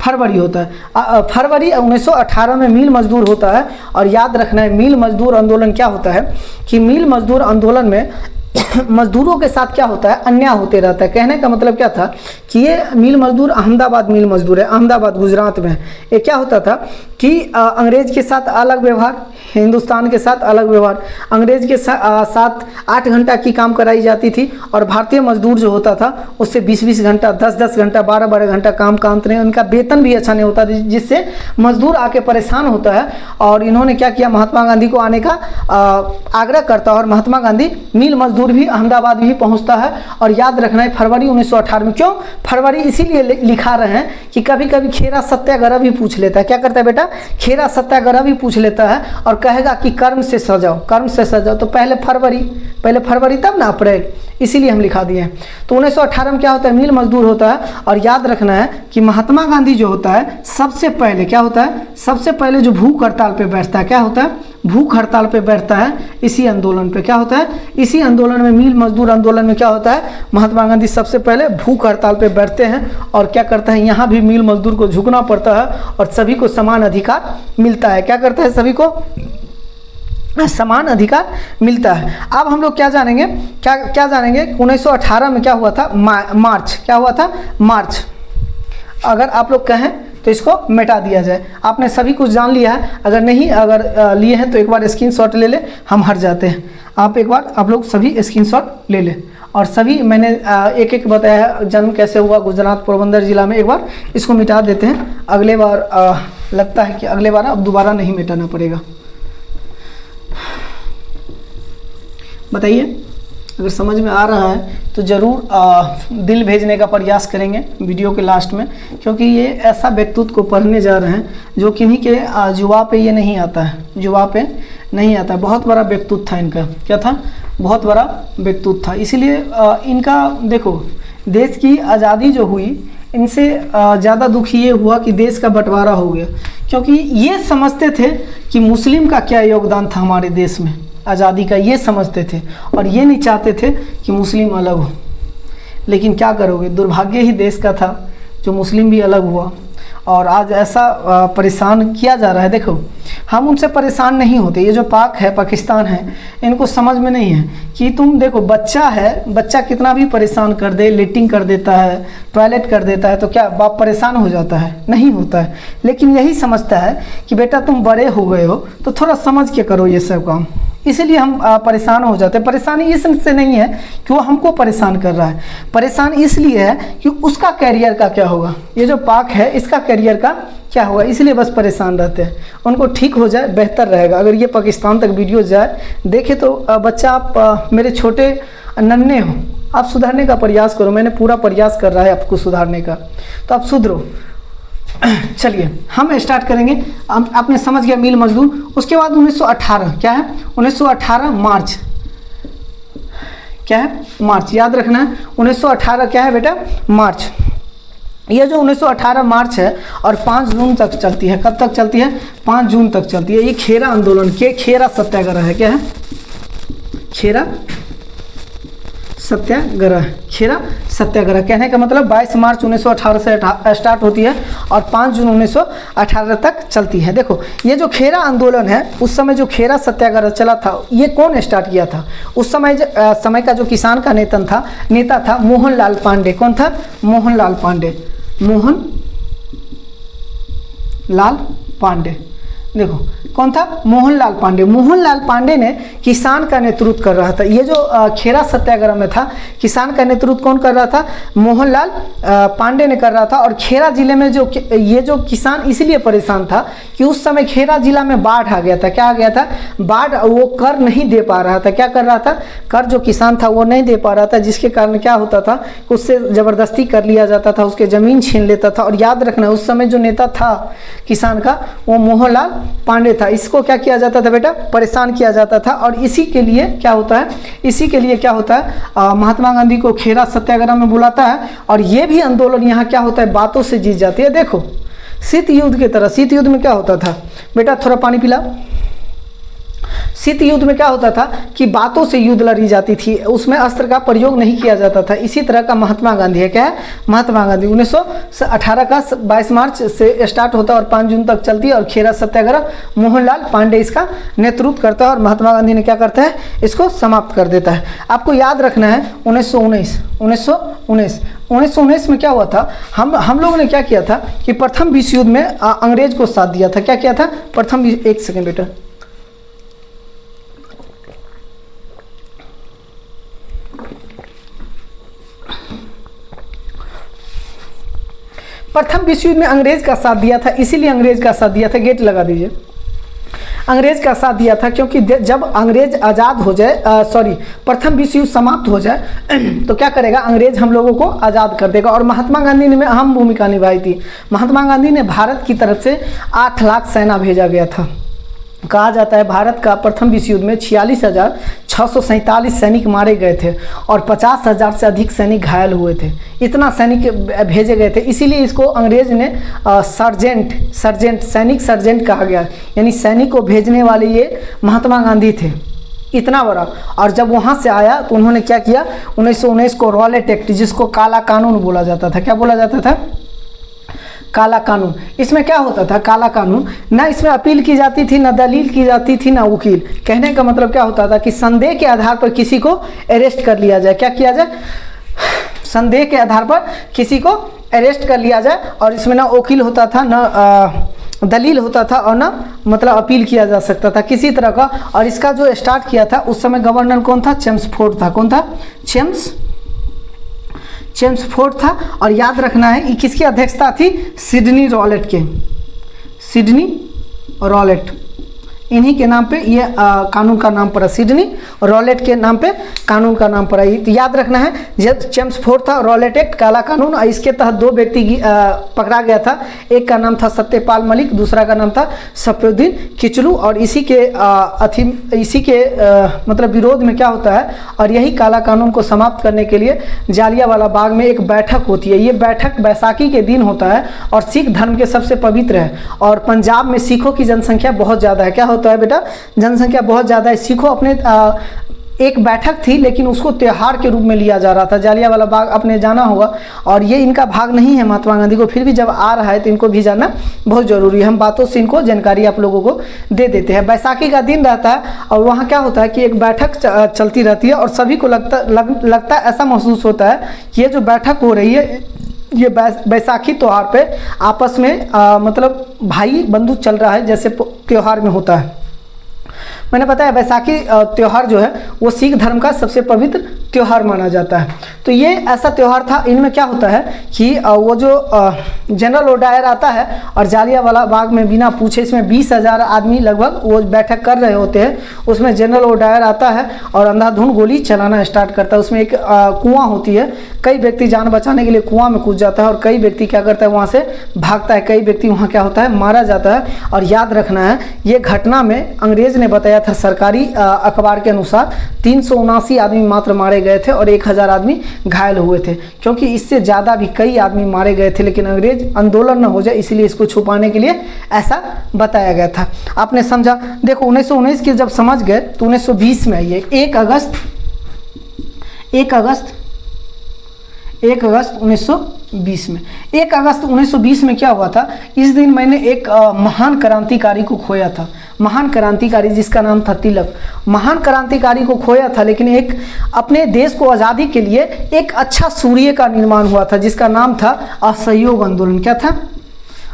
फरवरी होता है। फरवरी 1918 में मिल मजदूर होता है। और याद रखना है, मिल मजदूर आंदोलन क्या होता है कि मिल मजदूर आंदोलन में मजदूरों के साथ क्या होता है, अन्याय होते रहता है। कहने का मतलब क्या था कि ये मिल मजदूर अहमदाबाद मिल मजदूर है, अहमदाबाद गुजरात में। ये क्या होता था कि अंग्रेज के साथ अलग व्यवहार, हिंदुस्तान के साथ अलग व्यवहार। अंग्रेज के साथ 8 घंटा की काम कराई जाती थी, और भारतीय मजदूर जो होता था उससे 20-20 घंटा, 10-10 घंटा, 12-12 घंटा काम का अंत नहीं। उनका वेतन भी अच्छा नहीं होता, जिससे मजदूर आके परेशान होता है। और इन्होंने क्या किया, महात्मा गांधी को आने का आग्रह करता है, और महात्मा गांधी मिल मजदूर भी अहमदाबाद भी पहुंचता है। और याद रखना है फरवरी 1918 में। क्यों फरवरी इसीलिए लिखा रहे हैं कि कभी कभी खेरा सत्याग्रह भी पूछ लेता है। क्या करता है बेटा, खेरा सत्याग्रह भी पूछ लेता है, और कहेगा कि कर्म से सजाओ, कर्म से सजाओ। तो पहले फरवरी तब ना अप्रैल, इसीलिए हम लिखा दिए हैं। तो 1918 में क्या होता है, मिल मजदूर होता है। और याद रखना है कि महात्मा गांधी जो होता है सबसे पहले क्या होता है, सबसे पहले जो भूख हड़ताल पे बैठता है, क्या होता है, भूख हड़ताल पे बैठता है इसी आंदोलन पे। क्या होता है, इसी आंदोलन में, मिल मजदूर आंदोलन में क्या होता है, महात्मा गांधी सबसे पहले भूख हड़ताल पे बैठते हैं। और क्या करता है, यहाँ भी मिल मजदूर को झुकना पड़ता है, और सभी को समान अधिकार मिलता है। क्या करता है, सभी को समान अधिकार मिलता है। अब हम लोग क्या जानेंगे, क्या जानेंगे, 1918 में क्या हुआ था, मार्च, क्या हुआ था, मार्च। अगर आप लोग कहें तो इसको मिटा दिया जाए। आपने सभी कुछ जान लिया है, अगर नहीं लिए हैं तो एक बार स्क्रीनशॉट ले ले, हम हट जाते हैं। आप लोग सभी स्क्रीनशॉट ले लें। और सभी मैंने एक एक बताया है, जन्म कैसे हुआ, गुजरात पोरबंदर जिला में। एक बार इसको मिटा देते हैं, अगले बार लगता है कि अगले बार अब दोबारा नहीं मिटाना पड़ेगा। बताइए अगर समझ में आ रहा है तो ज़रूर दिल भेजने का प्रयास करेंगे वीडियो के लास्ट में, क्योंकि ये ऐसा व्यक्तित्व को पढ़ने जा रहे हैं जो किन्हीं के जुबा पे ये नहीं आता है, जुबा पे नहीं आता। बहुत बड़ा व्यक्तित्व था इनका, क्या था, बहुत बड़ा व्यक्तित्व था। इसीलिए इनका देखो, देश की आज़ादी जो हुई, इनसे ज़्यादा दुख ये हुआ कि देश का बंटवारा हो गया, क्योंकि ये समझते थे कि मुस्लिम का क्या योगदान था हमारे देश में आज़ादी का, ये समझते थे और ये नहीं चाहते थे कि मुस्लिम अलग हो। लेकिन क्या करोगे, दुर्भाग्य ही देश का था जो मुस्लिम भी अलग हुआ और आज ऐसा परेशान किया जा रहा है। देखो, हम उनसे परेशान नहीं होते, ये जो पाक है, पाकिस्तान है, इनको समझ में नहीं है कि तुम देखो, बच्चा है, बच्चा कितना भी परेशान कर दे, लेटिंग कर देता है, टॉयलेट कर देता है, तो क्या बाप परेशान हो जाता है? नहीं होता है। लेकिन यही समझता है कि बेटा तुम बड़े हो गए हो तो थोड़ा समझ के करो ये सब काम, इसीलिए हम परेशान हो जाते हैं। परेशानी इससे नहीं है कि वो हमको परेशान कर रहा है, परेशान इसलिए है कि उसका कैरियर का क्या होगा, ये जो पाक है इसका कैरियर का क्या होगा, इसलिए बस परेशान रहते हैं। उनको ठीक हो जाए बेहतर रहेगा। अगर ये पाकिस्तान तक वीडियो जाए, देखे तो बच्चा, आप मेरे छोटे नन्हे हो, आप सुधारने का प्रयास करो। मैंने पूरा प्रयास कर रहा है आपको सुधारने का, तो आप सुधरो। चलिए हम स्टार्ट करेंगे। आपने समझ गया मिल मजदूर। उसके बाद 1918 क्या है, 1918 मार्च, क्या है, मार्च, याद रखना है। 1918 क्या है बेटा, मार्च। ये जो 1918 मार्च है और 5 जून तक चलती है। कब तक चलती है? 5 जून तक चलती है। ये खेरा आंदोलन के खेरा सत्याग्रह है। क्या है? खेरा सत्याग्रह। खेरा सत्याग्रह कहने का मतलब 22 मार्च 1918 से स्टार्ट होती है और 5 जून 1918 तक चलती है। देखो, ये जो खेरा आंदोलन है, उस समय जो खेरा सत्याग्रह चला था, ये कौन स्टार्ट किया था? उस समय का जो किसान का नेता था मोहनलाल पांडे। कौन था? मोहनलाल पांडे। मोहनलाल पांडे। देखो कौन था? मोहनलाल पांडे। मोहनलाल पांडे ने किसान का नेतृत्व कर रहा था। ये जो खेरा सत्याग्रह में था, किसान का नेतृत्व कौन कर रहा था? मोहनलाल पांडे ने कर रहा था। और खेरा जिले में ये जो किसान इसलिए परेशान था कि उस समय खेरा जिला में बाढ़ आ गया था। क्या आ गया था? बाढ़। वो कर नहीं दे पा रहा था। क्या कर रहा था? कर जो किसान था वो नहीं दे पा रहा था, जिसके कारण क्या होता था, उससे ज़बरदस्ती कर लिया जाता था, उसके ज़मीन छीन लेता था। और याद रखना, उस समय जो नेता था किसान का, वो मोहनलाल पांडे था। इसको क्या किया जाता था बेटा? परेशान किया जाता था। और इसी के लिए क्या होता है, महात्मा गांधी को खेरा सत्याग्रह में बुलाता है। और ये भी आंदोलन यहाँ क्या होता है, बातों से जीत जाती है। देखो, शीत युद्ध की तरह। शीत युद्ध में क्या होता था बेटा? थोड़ा पानी पिला। शीत युद्ध में क्या होता था कि बातों से युद्ध लड़ी जाती थी, उसमें अस्त्र का प्रयोग नहीं किया जाता था। इसी तरह का महात्मा गांधी है। क्या है? महात्मा गांधी 1918 का 22 मार्च से स्टार्ट होता है और 5 जून तक चलती है। और खेरा सत्याग्रह मोहनलाल पांडे इसका नेतृत्व करता है और महात्मा गांधी ने क्या करता है, इसको समाप्त कर देता है। आपको याद रखना है 1919 में क्या हुआ था, हम लोगों ने क्या किया था कि प्रथम विश्व युद्ध में अंग्रेज को साथ दिया था। क्या किया था? एक सेकेंड बेटा, प्रथम विश्व युद्ध में अंग्रेज का साथ दिया था, इसीलिए अंग्रेज का साथ दिया था। गेट लगा दीजिए। अंग्रेज का साथ दिया था क्योंकि जब अंग्रेज आज़ाद हो जाए, प्रथम विश्व युद्ध समाप्त हो जाए तो क्या करेगा, अंग्रेज हम लोगों को आज़ाद कर देगा। और महात्मा गांधी ने अहम भूमिका निभाई थी। महात्मा गांधी ने भारत की तरफ से 8 लाख सेना भेजा गया था। कहा जाता है भारत का प्रथम विश्व युद्ध में 46,647 सैनिक मारे गए थे और 50,000 से अधिक सैनिक घायल हुए थे। इतना सैनिक भेजे गए थे, इसीलिए इसको अंग्रेज ने सैनिक सर्जेंट कहा गया। यानी सैनिक को भेजने वाले ये महात्मा गांधी थे, इतना बड़ा। और जब वहाँ से आया तो उन्होंने क्या किया, 1919 को रॉलेट एक्ट, जिसको काला कानून बोला जाता था। क्या बोला जाता था? काला कानून। इसमें क्या होता था? काला कानून, ना इसमें अपील की जाती थी, ना दलील की जाती थी, ना वकील। कहने का मतलब क्या होता था कि संदेह के आधार पर किसी को अरेस्ट कर लिया जाए। क्या किया जाए? संदेह के आधार पर किसी को अरेस्ट कर लिया जाए। और इसमें ना वकील होता था, ना दलील होता था, और ना मतलब अपील किया जा सकता था किसी तरह का। और इसका जो स्टार्ट किया था उस समय गवर्नर कौन था? चेम्सफोर्ड था। कौन था? चेम्सफोर्ड था। और याद रखना है, ये किसकी अध्यक्षता थी? सिडनी रॉलेट के। सिडनी रॉलेट, इन्हीं के नाम पे ये कानून का नाम पड़ा, सिडनी और रॉलेट के नाम पे कानून का नाम पड़ा। तो याद रखना है, जब चेम्सफोर्ड था, रॉलेट एक्ट, काला कानून, और इसके तहत 2 व्यक्ति पकड़ा गया था। एक का नाम था सत्यपाल मलिक, दूसरा का नाम था सफरुद्दीन किचलू। और इसी के मतलब विरोध में क्या होता है, और यही काला कानून को समाप्त करने के लिए जालियांवाला बाग में एक बैठक होती है। ये बैठक बैसाखी के दिन होता है और सिख धर्म के सबसे पवित्र है। और पंजाब में सिखों की जनसंख्या बहुत ज़्यादा है। क्या होता है बेटा, जनसंख्या बहुत ज़्यादा है। सिखों अपने एक बैठक थी, लेकिन उसको त्यौहार के रूप में लिया जा रहा था। जालियांवाला बाग आपने जाना होगा, और ये इनका भाग नहीं है महात्मा गांधी को, फिर भी जब आ रहा है तो इनको भी जानना बहुत ज़रूरी है। हम बातों से इनको जानकारी आप लोगों को दे देते हैं। बैसाखी का दिन रहता है और वहाँ क्या होता है कि एक बैठक चलती रहती है और सभी को लगता है, ऐसा महसूस होता है कि ये जो बैठक हो रही है, ये बैसाखी त्यौहार पे आपस में मतलब भाई बंधु चल रहा है, जैसे त्यौहार में होता है। मैंने बताया बैसाखी त्यौहार जो है वो सिख धर्म का सबसे पवित्र त्यौहार माना जाता है। तो ये ऐसा त्यौहार था। इनमें क्या होता है कि वो जो जनरल ओडायर आता है और जालियांवाला बाग में बिना पूछे, इसमें 20,000 आदमी लगभग वो बैठक कर रहे होते हैं, उसमें जनरल ओडायर आता है और अंधाधुंध गोली चलाना स्टार्ट करता है। उसमें एक कुआं होती है, कई व्यक्ति जान बचाने के लिए कुआं में कूद जाता है और कई व्यक्ति क्या करता है, वहाँ से भागता है। कई व्यक्ति वहाँ क्या होता है, मारा जाता है। और याद रखना है, ये घटना में अंग्रेज ने बताया था, सरकारी अखबार के अनुसार 379 आदमी मात्र मारे गए थे और 1000 आदमी घायल हुए थे, क्योंकि इससे ज़्यादा भी कई आदमी मारे गए थे। लेकिन अंग्रेज आंदोलन न हो जाए इसलिए इसको छुपाने के लिए ऐसा बताया गया था। आपने समझा। देखो 1919 की जब समझ गए तो 1920 में आइए, 1 अगस्त 1920 में 1 अगस्त 1920 में क्या हुआ था, इस दिन मैंने एक महान क्रांतिकारी को खोया था। महान क्रांतिकारी जिसका नाम था तिलक। महान क्रांतिकारी को खोया था, लेकिन एक अपने देश को आज़ादी के लिए एक अच्छा सूर्य का निर्माण हुआ था, जिसका नाम था असहयोग आंदोलन। क्या था?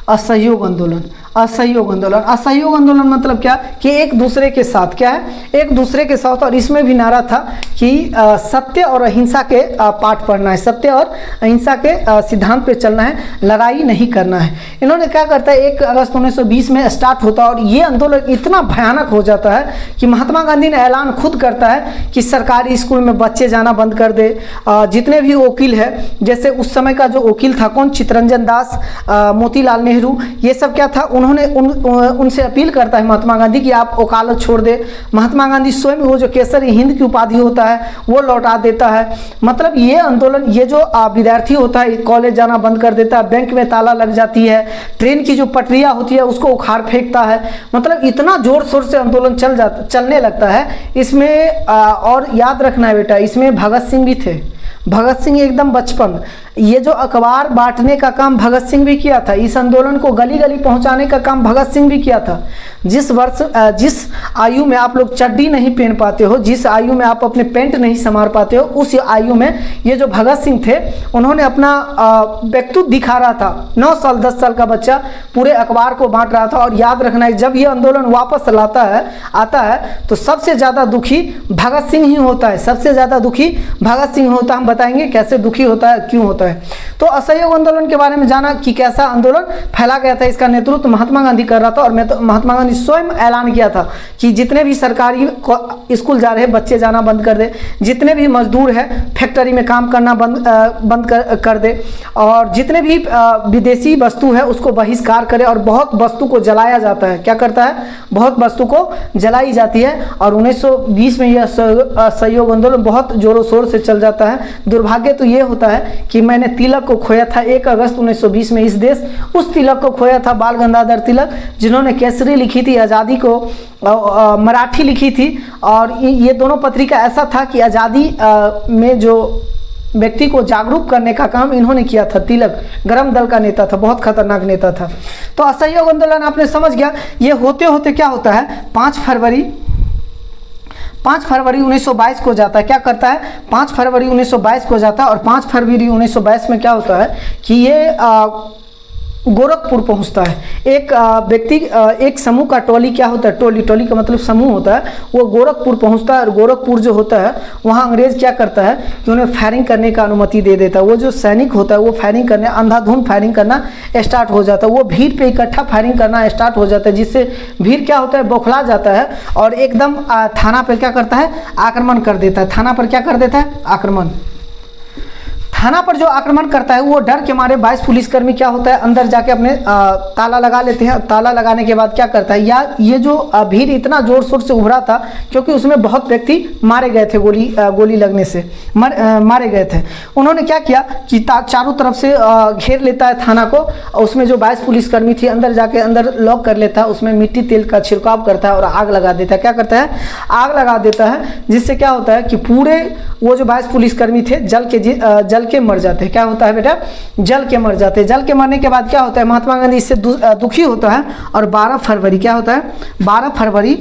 असहयोग आंदोलन। असहयोग आंदोलन। असहयोग आंदोलन मतलब क्या कि एक दूसरे के साथ, क्या है, एक दूसरे के साथ। और इसमें भी नारा था कि सत्य और अहिंसा के पाठ पढ़ना है, सत्य और अहिंसा के सिद्धांत पे चलना है, लड़ाई नहीं करना है। इन्होंने क्या करता है, 1 अगस्त 1920 में स्टार्ट होता है और ये आंदोलन इतना भयानक हो जाता है कि महात्मा गांधी ने ऐलान खुद करता है कि सरकारी स्कूल में बच्चे जाना बंद कर दे। जितने भी वकील है, जैसे उस समय का जो वकील था कौन, चित्तरंजन दास, मोतीलाल नेहरू, ये सब क्या था, उन्होंने उनसे अपील करता है महात्मा गांधी कि आप वकालत छोड़ दे। महात्मा गांधी स्वयं वो जो केसरी हिंद की उपाधि होता है वो लौटा देता है। मतलब ये आंदोलन, ये जो विद्यार्थी होता है कॉलेज जाना बंद कर देता है, बैंक में ताला लग जाती है, ट्रेन की जो पटरियाँ होती है उसको उखाड़ फेंकता है। मतलब इतना जोर शोर से आंदोलन चलने लगता है इसमें। और याद रखना है बेटा, इसमें भगत सिंह भी थे। भगत सिंह एकदम बचपन, ये जो अखबार बांटने का काम भगत सिंह भी किया था, इस आंदोलन को गली गली पहुंचाने का काम भगत सिंह भी किया था। जिस आयु में आप लोग चड्डी नहीं पहन पाते हो, जिस आयु में आप अपने पेंट नहीं संवार पाते हो, उस आयु में ये जो भगत सिंह थे उन्होंने अपना व्यक्तित्व दिखा रहा था। 9 साल 10 साल का बच्चा पूरे अखबार को बांट रहा था। और याद रखना है, जब ये आंदोलन वापस आता है तो सबसे ज़्यादा दुखी भगत सिंह ही होता है। सबसे ज़्यादा दुखी भगत सिंह होता है। हम बताएंगे कैसे दुखी होता है, क्यों होता है। तो असहयोग आंदोलन के बारे में जाना कि कैसा आंदोलन फैला गया था, इसका नेतृत्व महात्मा गांधी कर रहा था। और महात्मा गांधी स्वयं ऐलान किया था कि जितने भी सरकारी स्कूल जा रहे बच्चे जाना बंद कर दे, जितने भी मजदूर है फैक्ट्री में काम करना बंद कर दे, और जितने भी विदेशी वस्तु है उसको बहिष्कार करे। और बहुत वस्तु को जलाया जाता है। क्या करता है? बहुत वस्तु को जलाई जाती है। और 1920 में यह असहयोग आंदोलन बहुत जोरों शोर से चल जाता है। दुर्भाग्य तो ये होता है कि मैंने तिलक को खोया था 1 अगस्त 1920 में। इस देश उस तिलक को खोया था, बाल गंगाधर तिलक, जिन्होंने केसरी लिखी थी, आज़ादी को मराठी लिखी थी। और ये दोनों पत्रिका ऐसा था कि आज़ादी में जो व्यक्ति को जागरूक करने का काम इन्होंने किया था। तिलक गरम दल का नेता था, बहुत खतरनाक नेता था। तो असहयोग आंदोलन आपने समझ गया। ये होते होते क्या होता है, 5 फरवरी 1922 को जाता है। क्या करता है? 5 फरवरी 1922 को जाता है। और 5 फरवरी 1922 में क्या होता है कि ये गोरखपुर पहुंचता है। एक व्यक्ति एक समूह का टोली क्या होता है, टोली का मतलब समूह होता है, वो गोरखपुर पहुंचता है। और गोरखपुर जो होता है वहाँ अंग्रेज़ क्या करता है कि उन्हें फायरिंग करने का अनुमति दे देता है। वो जो सैनिक होता है वो फायरिंग करने, अंधाधुंध फायरिंग करना स्टार्ट हो जाता है। वो भीड़ पे इकट्ठा फायरिंग करना स्टार्ट हो जाता है, जिससे भीड़ क्या होता है, बौखला जाता है और एकदम थाना पर क्या करता है, आक्रमण कर देता है। थाना पर क्या कर देता है, आक्रमण। थाना पर जो आक्रमण करता है वो डर के मारे 22 पुलिसकर्मी क्या होता है, अंदर जाके अपने ताला लगा लेते हैं। ताला लगाने के बाद क्या करता है, या ये जो भीड़ इतना जोर शोर से उभरा था क्योंकि उसमें बहुत व्यक्ति मारे गए थे, गोली लगने से मारे गए थे। उन्होंने क्या किया कि चारों तरफ से घेर लेता है थाना को। उसमें जो 22 पुलिसकर्मी थी अंदर जाके अंदर लॉक कर लेता है, उसमें मिट्टी तेल का छिड़काव करता है और आग लगा देता है। क्या करता है, आग लगा देता है, जिससे क्या होता है कि पूरे वो जो 22 पुलिसकर्मी थे जल के मर जाते हैं। क्या होता है बेटा, जल के मर जाते हैं। जल के मरने के बाद क्या होता है, महात्मा गांधी इससे दुखी होता है और 12 फरवरी क्या होता है, 12 फरवरी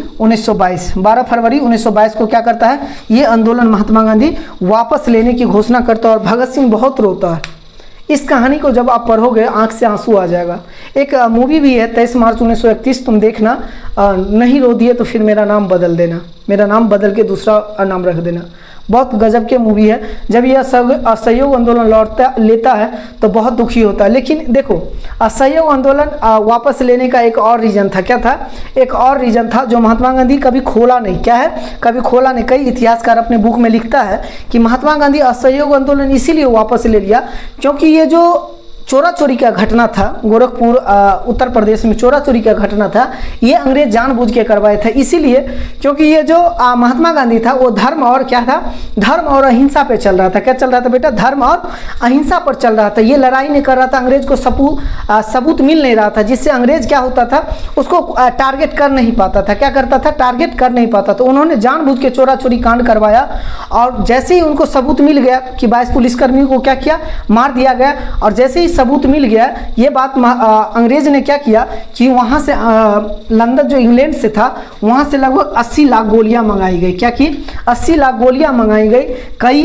1922 को क्या करता है, ये आंदोलन महात्मा गांधी वापस लेने की घोषणा करता है। और भगत सिंह बहुत रोता है। इस कहानी को जब आप पढ़ोगे आंख से आंसू आ जाएगा। एक मूवी भी है 23 मार्च 1931, तुम देखना। नहीं रो दिए तो फिर मेरा नाम बदल देना, मेरा नाम बदल के दूसरा नाम रख देना। बहुत गजब के मूवी है। जब यह असहयोग आंदोलन लेता है तो बहुत दुखी होता है। लेकिन देखो, असहयोग आंदोलन वापस लेने का एक और रीज़न था। क्या था, एक और रीज़न था जो महात्मा गांधी कभी खोला नहीं। क्या है, कभी खोला नहीं। कई इतिहासकार अपने बुक में लिखता है कि महात्मा गांधी असहयोग आंदोलन इसीलिए वापस ले लिया क्योंकि ये जो चोरा चोरी का घटना था, गोरखपुर उत्तर प्रदेश में चोरा चोरी का घटना था, ये अंग्रेज जानबूझ के करवाए थे। इसीलिए क्योंकि ये जो महात्मा गांधी था वो धर्म और क्या था, धर्म और अहिंसा पे चल रहा था। क्या चल रहा था बेटा, धर्म और अहिंसा पर चल रहा था। ये लड़ाई नहीं कर रहा था, अंग्रेज को सबूत मिल नहीं रहा था, जिससे अंग्रेज क्या होता था, उसको टारगेट कर नहीं पाता था। क्या करता था, टारगेट कर नहीं पाता। तो उन्होंने जानबूझ के चोरा चोरी कांड करवाया और जैसे ही उनको सबूत मिल गया कि 22 पुलिसकर्मियों को क्या किया, मार दिया गया। और जैसे ही सबूत मिल गया, ये बात अंग्रेज ने क्या किया कि वहाँ से लंदन जो इंग्लैंड से था वहाँ से लगभग 80 लाख गोलियां मंगाई गई। क्या की, 80 लाख गोलियां मंगाई गई। कई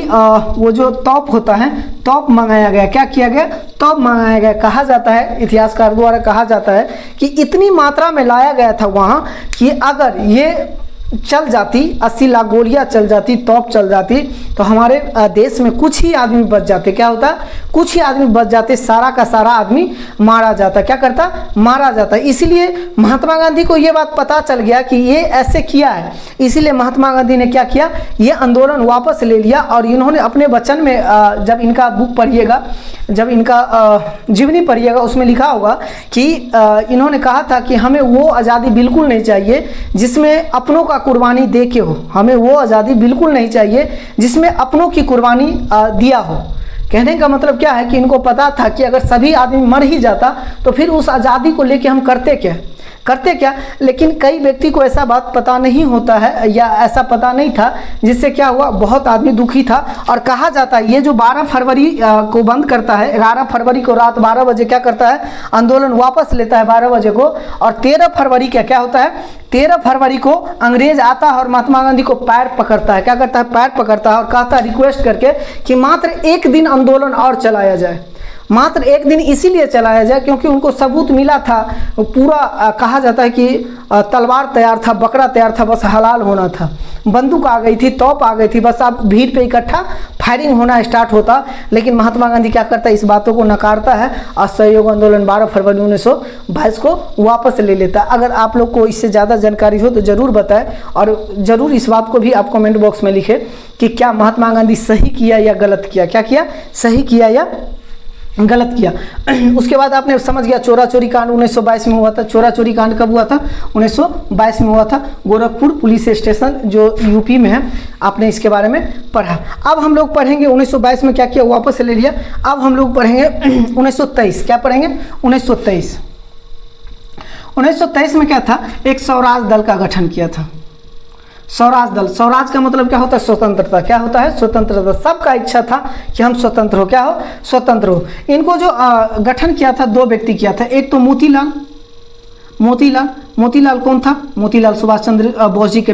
वो जो तोप होता है, तोप मंगाया गया। क्या किया गया, तोप मंगाया गया। कहा जाता है, इतिहासकार द्वारा कहा जाता है कि इतनी मात्रा में लाया गया था वहाँ कि अगर ये चल जाती, 80 लाख गोलियां चल जाती, तोप चल जाती, तो हमारे देश में कुछ ही आदमी बच जाते। क्या होता, कुछ ही आदमी बच जाते, सारा का सारा आदमी मारा जाता। क्या करता, मारा जाता। इसलिए महात्मा गांधी को ये बात पता चल गया कि ये ऐसे किया है, इसीलिए महात्मा गांधी ने क्या किया, ये आंदोलन वापस ले लिया। और इन्होंने अपने वचन में, जब इनका बुक पढ़िएगा, जब इनका जीवनी पढ़िएगा, उसमें लिखा होगा कि इन्होंने कहा था कि हमें वो आज़ादी बिल्कुल नहीं चाहिए जिसमें अपनों का कुर्बानी दे के हो। हमें वो आज़ादी बिल्कुल नहीं चाहिए जिसमें अपनों की कुर्बानी दिया हो। कहने का मतलब क्या है कि इनको पता था कि अगर सभी आदमी मर ही जाता तो फिर उस आज़ादी को लेके हम करते क्या। लेकिन कई व्यक्ति को ऐसा बात पता नहीं होता है या ऐसा पता नहीं था, जिससे क्या हुआ, बहुत आदमी दुखी था। और कहा जाता है ये जो 12 फरवरी को बंद करता है, 11 फरवरी को रात 12 बजे क्या करता है, आंदोलन वापस लेता है 12 बजे को। और 13 फरवरी क्या होता है, 13 फरवरी को अंग्रेज आता है और महात्मा गांधी को पैर पकड़ता है। क्या करता है, पैर पकड़ता है और कहता है रिक्वेस्ट करके कि मात्र एक दिन आंदोलन और चलाया जाए। मात्र एक दिन इसीलिए चलाया जाए क्योंकि उनको सबूत मिला था पूरा। कहा जाता है कि तलवार तैयार था, बकरा तैयार था, बस हलाल होना था। बंदूक आ गई थी, तोप आ गई थी, बस अब भीड़ पे इकट्ठा फायरिंग होना स्टार्ट होता। लेकिन महात्मा गांधी क्या करता है, इस बातों को नकारता है और असहयोग आंदोलन 12 फरवरी 1922 को वापस ले लेता है। अगर आप लोग को इससे ज़्यादा जानकारी हो तो ज़रूर बताएं और ज़रूर इस बात को भी आप कमेंट बॉक्स में लिखें कि क्या महात्मा गांधी सही किया या गलत किया। क्या किया, सही किया या गलत किया। उसके बाद आपने समझ गया चोरा चोरी कांड 1922 में हुआ था। चोरा चोरी कांड कब हुआ था, 1922 में हुआ था, गोरखपुर पुलिस स्टेशन जो यूपी में है। आपने इसके बारे में पढ़ा। अब हम लोग पढ़ेंगे 1922 में क्या किया, वापस ले लिया। अब हम लोग पढ़ेंगे 1923। क्या पढ़ेंगे, 1923। 1923 में क्या था, एक स्वराज दल का गठन किया था। स्वराज दल, स्वराज का मतलब क्या होता है, स्वतंत्रता। क्या होता है, स्वतंत्रता। सबका इच्छा था कि हम स्वतंत्र हो। क्या हो, स्वतंत्र हो। इनको जो गठन किया था, दो व्यक्ति किया था। एक तो मोतीलाल कौन था, मोतीलाल सुभाष चंद्र बोस जी के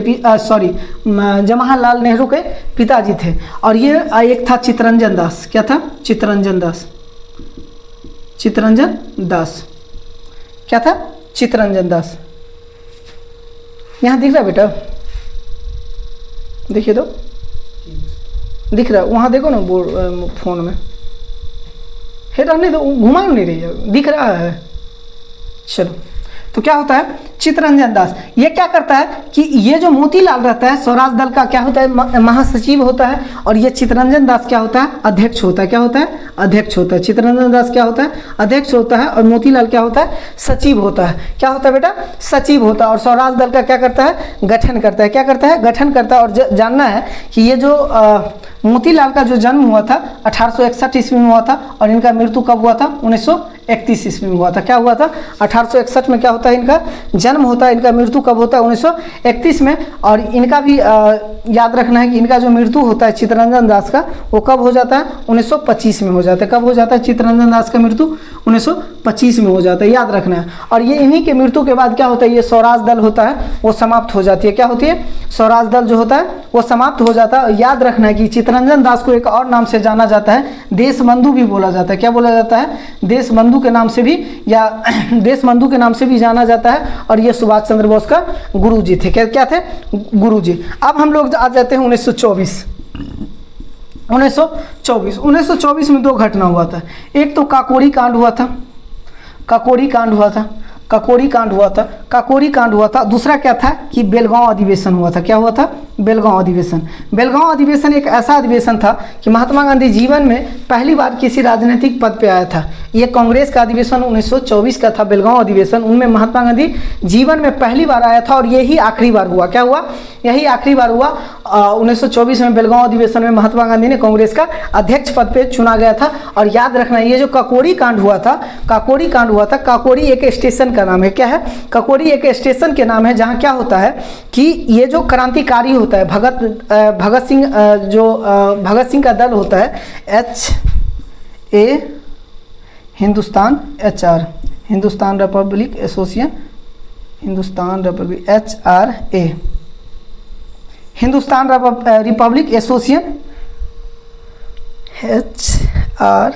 जवाहरलाल नेहरू के पिताजी थे। और ये एक था चित्तरंजन दास। क्या था, चित्तरंजन दास। क्या था? चित्तरंजन दास। यहाँ दिख रहा है बेटा? देखिए तो, दिख रहा है? वहाँ देखो ना बोर्ड फोन में, है रहने दो, घुमा नहीं रही है, दिख रहा है। चलो, तो क्या होता है? चित्तरंजन दास ये क्या करता है कि ये जो मोतीलाल रहता है स्वराज दल का क्या होता है? महासचिव होता है। और ये चित्तरंजन दास क्या होता है? अध्यक्ष होता है। क्या होता है? अध्यक्ष होता है। चित्तरंजन दास क्या होता है? अध्यक्ष होता है। और मोतीलाल क्या होता है? सचिव होता है। क्या होता है बेटा? सचिव होता है। और स्वराज दल का क्या करता है? गठन करता है। क्या करता है? गठन करता है। और जानना है कि ये जो मोतीलाल का जो जन्म हुआ था 1861 ईस्वी में हुआ था, और इनका मृत्यु कब हुआ था? 1931 ईस्वी में हुआ था। क्या हुआ था? 1861 में क्या होता है? इनका जन्म होता है। इनका मृत्यु कब होता है? 1931 में। और इनका भी याद रखना है कि इनका जो मृत्यु होता है चित्तरंजन दास का, वो कब हो जाता है? 1925 में हो जाता है। कब हो जाता है चित्तरंजन दास का मृत्यु? 1925 में हो जाता है, याद रखना है। और ये इन्हीं के मृत्यु के बाद क्या होता है? ये स्वराज दल होता है वो समाप्त हो जाती है। क्या होती है? स्वराज दल जो होता है वो समाप्त हो जाता है। और याद रखना है कि चित्तरंजन दास को एक और नाम से जाना जाता है, देशबंधु भी बोला जाता है। क्या बोला जाता है? देशबंधु के नाम से भी, या देशबंधु के नाम से भी जाना जाता है। और ये सुभाष चंद्र बोस का गुरु जी थे। क्या थे? गुरु जी। अब हम लोग आ जाते हैं 1924। 1924 में दो घटना हुआ था। एक तो काकोरी कांड हुआ था। काकोरी कांड हुआ था। दूसरा क्या था कि बेलगांव अधिवेशन हुआ था। क्या हुआ था? बेलगांव अधिवेशन एक ऐसा अधिवेशन था कि महात्मा गांधी जीवन में पहली बार किसी राजनीतिक पद पे आया था। ये कांग्रेस का अधिवेशन 1924 का था, बेलगांव अधिवेशन। उनमें महात्मा गांधी जीवन में पहली बार आया था और यही आखिरी बार हुआ। क्या हुआ? यही आखिरी बार हुआ। 1924 में बेलगांव अधिवेशन में महात्मा गांधी ने कांग्रेस का अध्यक्ष पद पे चुना गया था। और याद रखना, ये जो काकोरी कांड हुआ था, काकोरी एक स्टेशन का नाम है। क्या है? काकोरी एक स्टेशन के नाम है, जहाँ क्या होता है कि ये जो क्रांतिकारी होता है भगत सिंह का दल होता है, Hindustan Republic association, Hindustan Republic association, HR,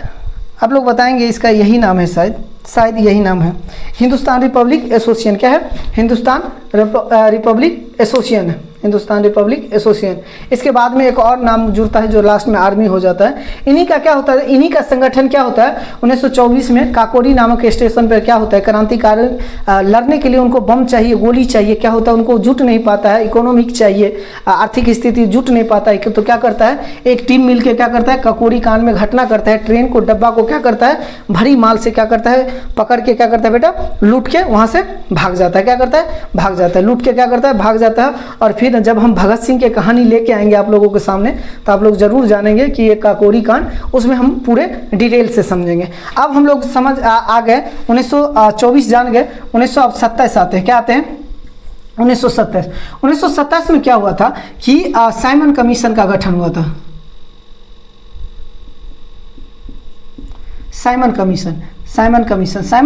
आप लोग बताएंगे इसका यही नाम है, शायद यही नाम है। Hindustan Republic association. क्या है? Hindustan Republic association. इसके बाद में एक और नाम जुड़ता है जो लास्ट में आर्मी हो जाता है। इन्हीं का क्या होता है? इन्हीं का संगठन क्या होता है? 1924 में काकोरी नामक स्टेशन पर क्या होता है? क्रांतिकारी लड़ने के लिए उनको बम चाहिए, गोली चाहिए। क्या होता है? उनको जुट नहीं पाता है, इकोनॉमिक चाहिए, आर्थिक स्थिति जुट नहीं पाता है। तो क्या करता है? एक टीम मिलकर क्या करता है? काकोरी कांड में घटना करता है। ट्रेन को, डब्बा को क्या करता है? भरी माल से क्या करता है? पकड़ के क्या करता है बेटा? लूट के वहाँ से भाग जाता है। क्या करता है? भाग जाता है। लूट के क्या करता है? भाग जाता है। और फिर जब हम भगत सिंह की कहानी लेके आएंगे आप लोगों के सामने, तो आप लोग जरूर जानेंगे कि ये काकोरी कांड, उसमें हम पूरे डिटेल से समझेंगे। अब हम लोग समझ आ गए, 1924 जान गए। 1927 आते हैं। क्या आते हैं? 1927 में क्या हुआ था कि साइमन कमीशन का गठन हुआ था। साइमन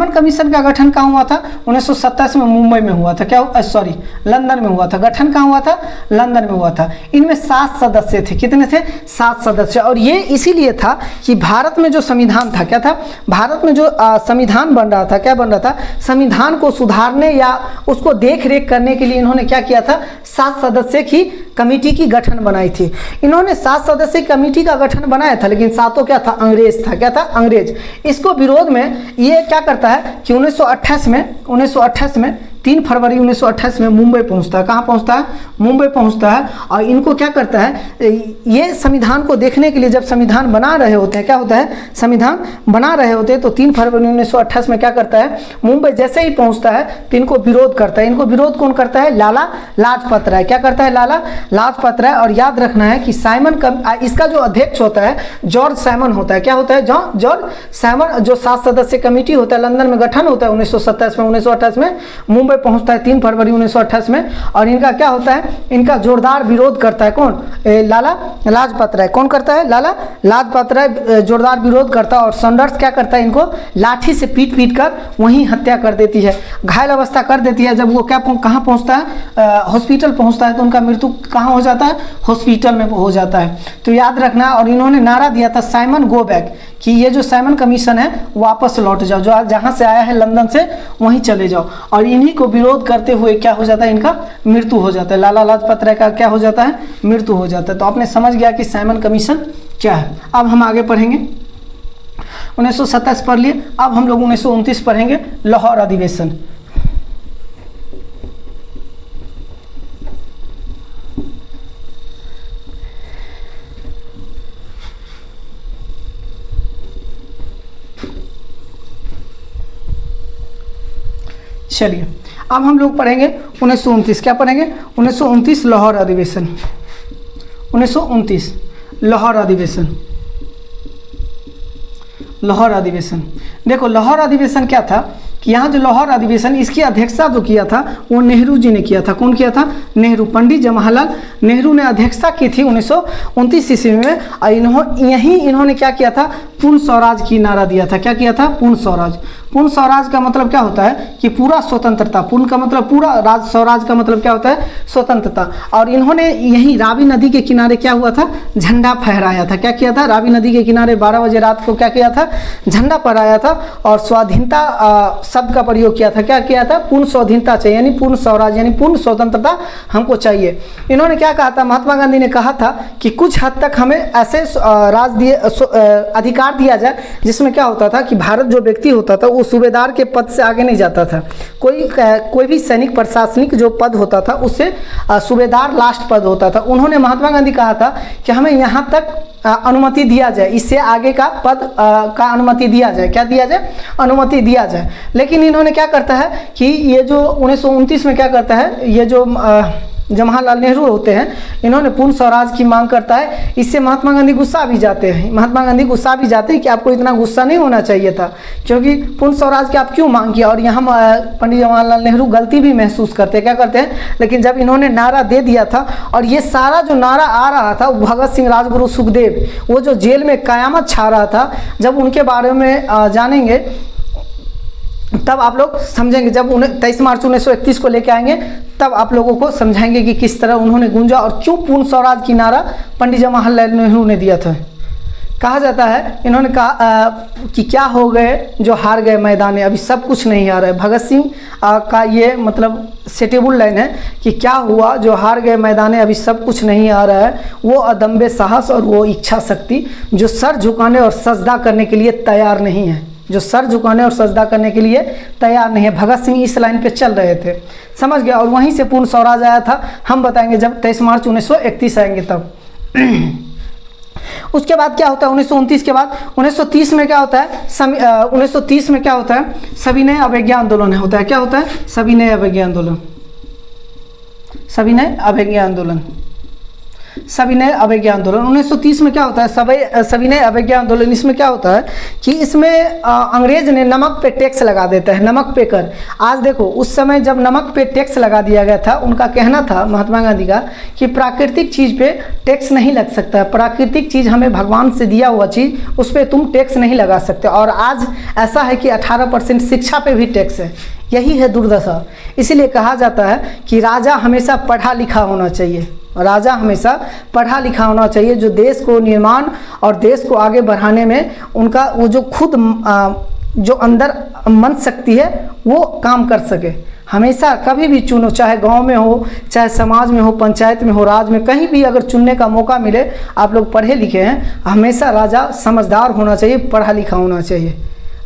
कमीशन का गठन कहाँ हुआ था? 1927 में मुंबई में हुआ था। क्या? सॉरी, लंदन में हुआ था। गठन कहाँ हुआ था? लंदन में हुआ था। इनमें 7 सदस्य थे। कितने थे? 7 सदस्य। और ये इसीलिए था कि भारत में जो संविधान था, क्या था? भारत में जो संविधान बन रहा था, क्या बन रहा था? संविधान को सुधारने या उसको देख रेख करने के लिए इन्होंने क्या किया था? 7 सदस्य की कमेटी की गठन बनाई थी। इन्होंने 7 सदस्य कमेटी का गठन बनाया था, लेकिन सातों क्या था? अंग्रेज था। क्या था? अंग्रेज। इसको विरोध में ये क्या करता है कि 1928 में 3 फरवरी 1928 में मुंबई पहुंचता है। कहाँ पहुंचता है? मुंबई पहुंचता है। और इनको क्या करता है? ये संविधान को देखने के लिए जब संविधान बना रहे होते हैं, क्या होता है? संविधान बना रहे होते हैं, तो 3 फरवरी 1928 में क्या करता है? मुंबई जैसे ही पहुंचता है तो इनको विरोध करता है। इनको विरोध कौन करता है? लाला लाजपत राय। क्या करता है? लाला लाजपत राय। और याद रखना है कि इसका जो अध्यक्ष होता है जॉर्ज साइमन होता है। क्या होता है? George Simon. जो 7 सदस्य कमेटी होता है, लंदन में गठन होता है 1927 में, 1928 में मुंबई मुंबई पहुंचता है 3 फरवरी 1928 में। और इनका क्या होता है, इनका जोरदार विरोध करता है कौन, लाला लाजपत राय। कौन करता है, लाला लाजपत राय जोरदार विरोध करता है। और सॉन्डर्स क्या करता है, इनको लाठी से पीट पीट कर वहीं हत्या कर देती है, घायल अवस्था कर देती है। जब वो क्या कहाँ पहुँचता है, हॉस्पिटल पहुँचता है, तो उनका मृत्यु कहाँ हो जाता है, हॉस्पिटल में हो जाता है। तो याद रखना। और इन्होंने नारा दिया था साइमन गो बैक, कि ये जो साइमन कमीशन है वापस लौट जाओ, जो जहाँ से आया है लंदन से वहीं चले जाओ। और इन्हीं को विरोध करते हुए क्या हो जाता है, इनका मृत्यु हो जाता है। लाला लाजपत राय का क्या हो जाता है, मृत्यु हो जाता है। तो आपने समझ गया कि साइमन कमीशन क्या है। अब हम आगे पढ़ेंगे, 1927 पढ़ लिए। अब हम लोग 1929 पढ़ेंगे, लाहौर अधिवेशन। चलिए अब हम लोग पढ़ेंगे 1929। क्या पढ़ेंगे, 1929 लाहौर अधिवेशन। 1929 लाहौर अधिवेशन। लाहौर अधिवेशन, देखो लाहौर अधिवेशन क्या था कि यहाँ जो लाहौर अधिवेशन, इसकी अध्यक्षता जो किया था वो नेहरू जी ने किया था। कौन किया था, नेहरू, पंडित जवाहरलाल नेहरू ने अध्यक्षता की थी 1929 ईस्वी में। और इन्होंने क्या किया था, पूर्ण स्वराज की नारा दिया था। क्या किया था, पूर्ण स्वराज। पूर्ण स्वराज का मतलब क्या होता है कि पूरा स्वतंत्रता, पूर्ण का मतलब पूरा, राज स्वराज का मतलब क्या होता है, स्वतंत्रता। और इन्होंने यहीं रावी नदी के किनारे क्या हुआ था, झंडा फहराया था। क्या किया था, रावी नदी के किनारे 12 बजे रात को क्या किया था, झंडा फहराया था। और स्वाधीनता शब्द का प्रयोग किया था। क्या किया था, पूर्ण स्वाधीनता चाहिए, यानी पूर्ण स्वराज, यानी पूर्ण स्वतंत्रता हमको चाहिए। इन्होंने क्या कहा था, महात्मा गांधी ने कहा था कि कुछ हद तक हमें ऐसे अधिकार दिया जाए जिसमें क्या होता था कि भारत जो व्यक्ति होता था वो सूबेदार के पद से आगे नहीं जाता था। कोई भी सैनिक प्रशासनिक जो पद होता था उससे सूबेदार लास्ट पद होता था। उन्होंने, महात्मा गांधी कहा था कि हमें यहाँ तक अनुमति दिया जाए, इससे आगे का पद का अनुमति दिया जाए। क्या दिया जाए, अनुमति दिया जाए। लेकिन इन्होंने क्या करता है कि ये जो 1929 में क्या करता है, ये जो जवाहरलाल नेहरू होते हैं, इन्होंने पूर्ण स्वराज की मांग करता है। इससे महात्मा गांधी गुस्सा भी जाते हैं। महात्मा गांधी गुस्सा भी जाते हैं कि आपको इतना गुस्सा नहीं होना चाहिए था, क्योंकि पूर्ण स्वराज की आप क्यों मांग किया। और यहाँ पंडित जवाहरलाल नेहरू गलती भी महसूस करते हैं। क्या करते हैं, लेकिन जब इन्होंने नारा दे दिया था, और ये सारा जो नारा आ रहा था भगत सिंह, राजगुरु, सुखदेव, वो जो जेल में कयामत छा रहा था, जब उनके बारे में जानेंगे तब आप लोग समझेंगे। जब 23 मार्च 1931 को लेके आएंगे तब आप लोगों को समझाएंगे कि किस तरह उन्होंने गूंजा और क्यों पूर्ण स्वराज की नारा पंडित जवाहरलाल नेहरू ने दिया था। कहा जाता है, इन्होंने कहा कि क्या हो गए जो हार गए मैदाने, अभी सब कुछ नहीं आ रहा है। भगत सिंह का ये मतलब सेटेबल लाइन है कि क्या हुआ जो हार गए मैदाने, अभी सब कुछ नहीं आ रहा है। वो अदम्बे साहस और वो इच्छा शक्ति जो सर झुकाने और सजदा करने के लिए तैयार नहीं है, जो सर झुकाने और सजदा करने के लिए तैयार नहीं है। भगत सिंह इस लाइन पे चल रहे थे, समझ गया। और वहीं से पूर्ण स्वराज आया था, हम बताएंगे जब 23 मार्च 1931 आएंगे तब। उसके बाद क्या होता है 1929 के बाद 1930 में क्या होता है, 1930 में क्या होता है, सविनय अवज्ञा आंदोलन होता है। क्या होता है, सविनय अवज्ञा आंदोलन। सविनय अवज्ञा आंदोलन, सविनय अवज्ञा आंदोलन 1930 में क्या होता है, सविनय अवज्ञा आंदोलन। इसमें क्या होता है कि इसमें अंग्रेज ने नमक पे टैक्स लगा देता है, नमक पे कर। आज देखो, उस समय जब नमक पे टैक्स लगा दिया गया था, उनका कहना था महात्मा गांधी का कि प्राकृतिक चीज़ पे टैक्स नहीं लग सकता है। प्राकृतिक चीज़ हमें भगवान से दिया हुआ चीज़, उस पर तुम टैक्स नहीं लगा सकते। और आज ऐसा है कि 18% शिक्षा पे भी टैक्स है। यही है दुर्दशा। इसीलिए कहा जाता है कि राजा हमेशा पढ़ा लिखा होना चाहिए, राजा हमेशा पढ़ा लिखा होना चाहिए, जो देश को निर्माण और देश को आगे बढ़ाने में उनका वो जो खुद जो अंदर मन शक्ति है वो काम कर सके। हमेशा कभी भी चुनो, चाहे गांव में हो, चाहे समाज में हो, पंचायत में हो, राज्य में, कहीं भी अगर चुनने का मौका मिले, आप लोग पढ़े लिखे हैं, हमेशा राजा समझदार होना चाहिए, पढ़ा लिखा होना चाहिए।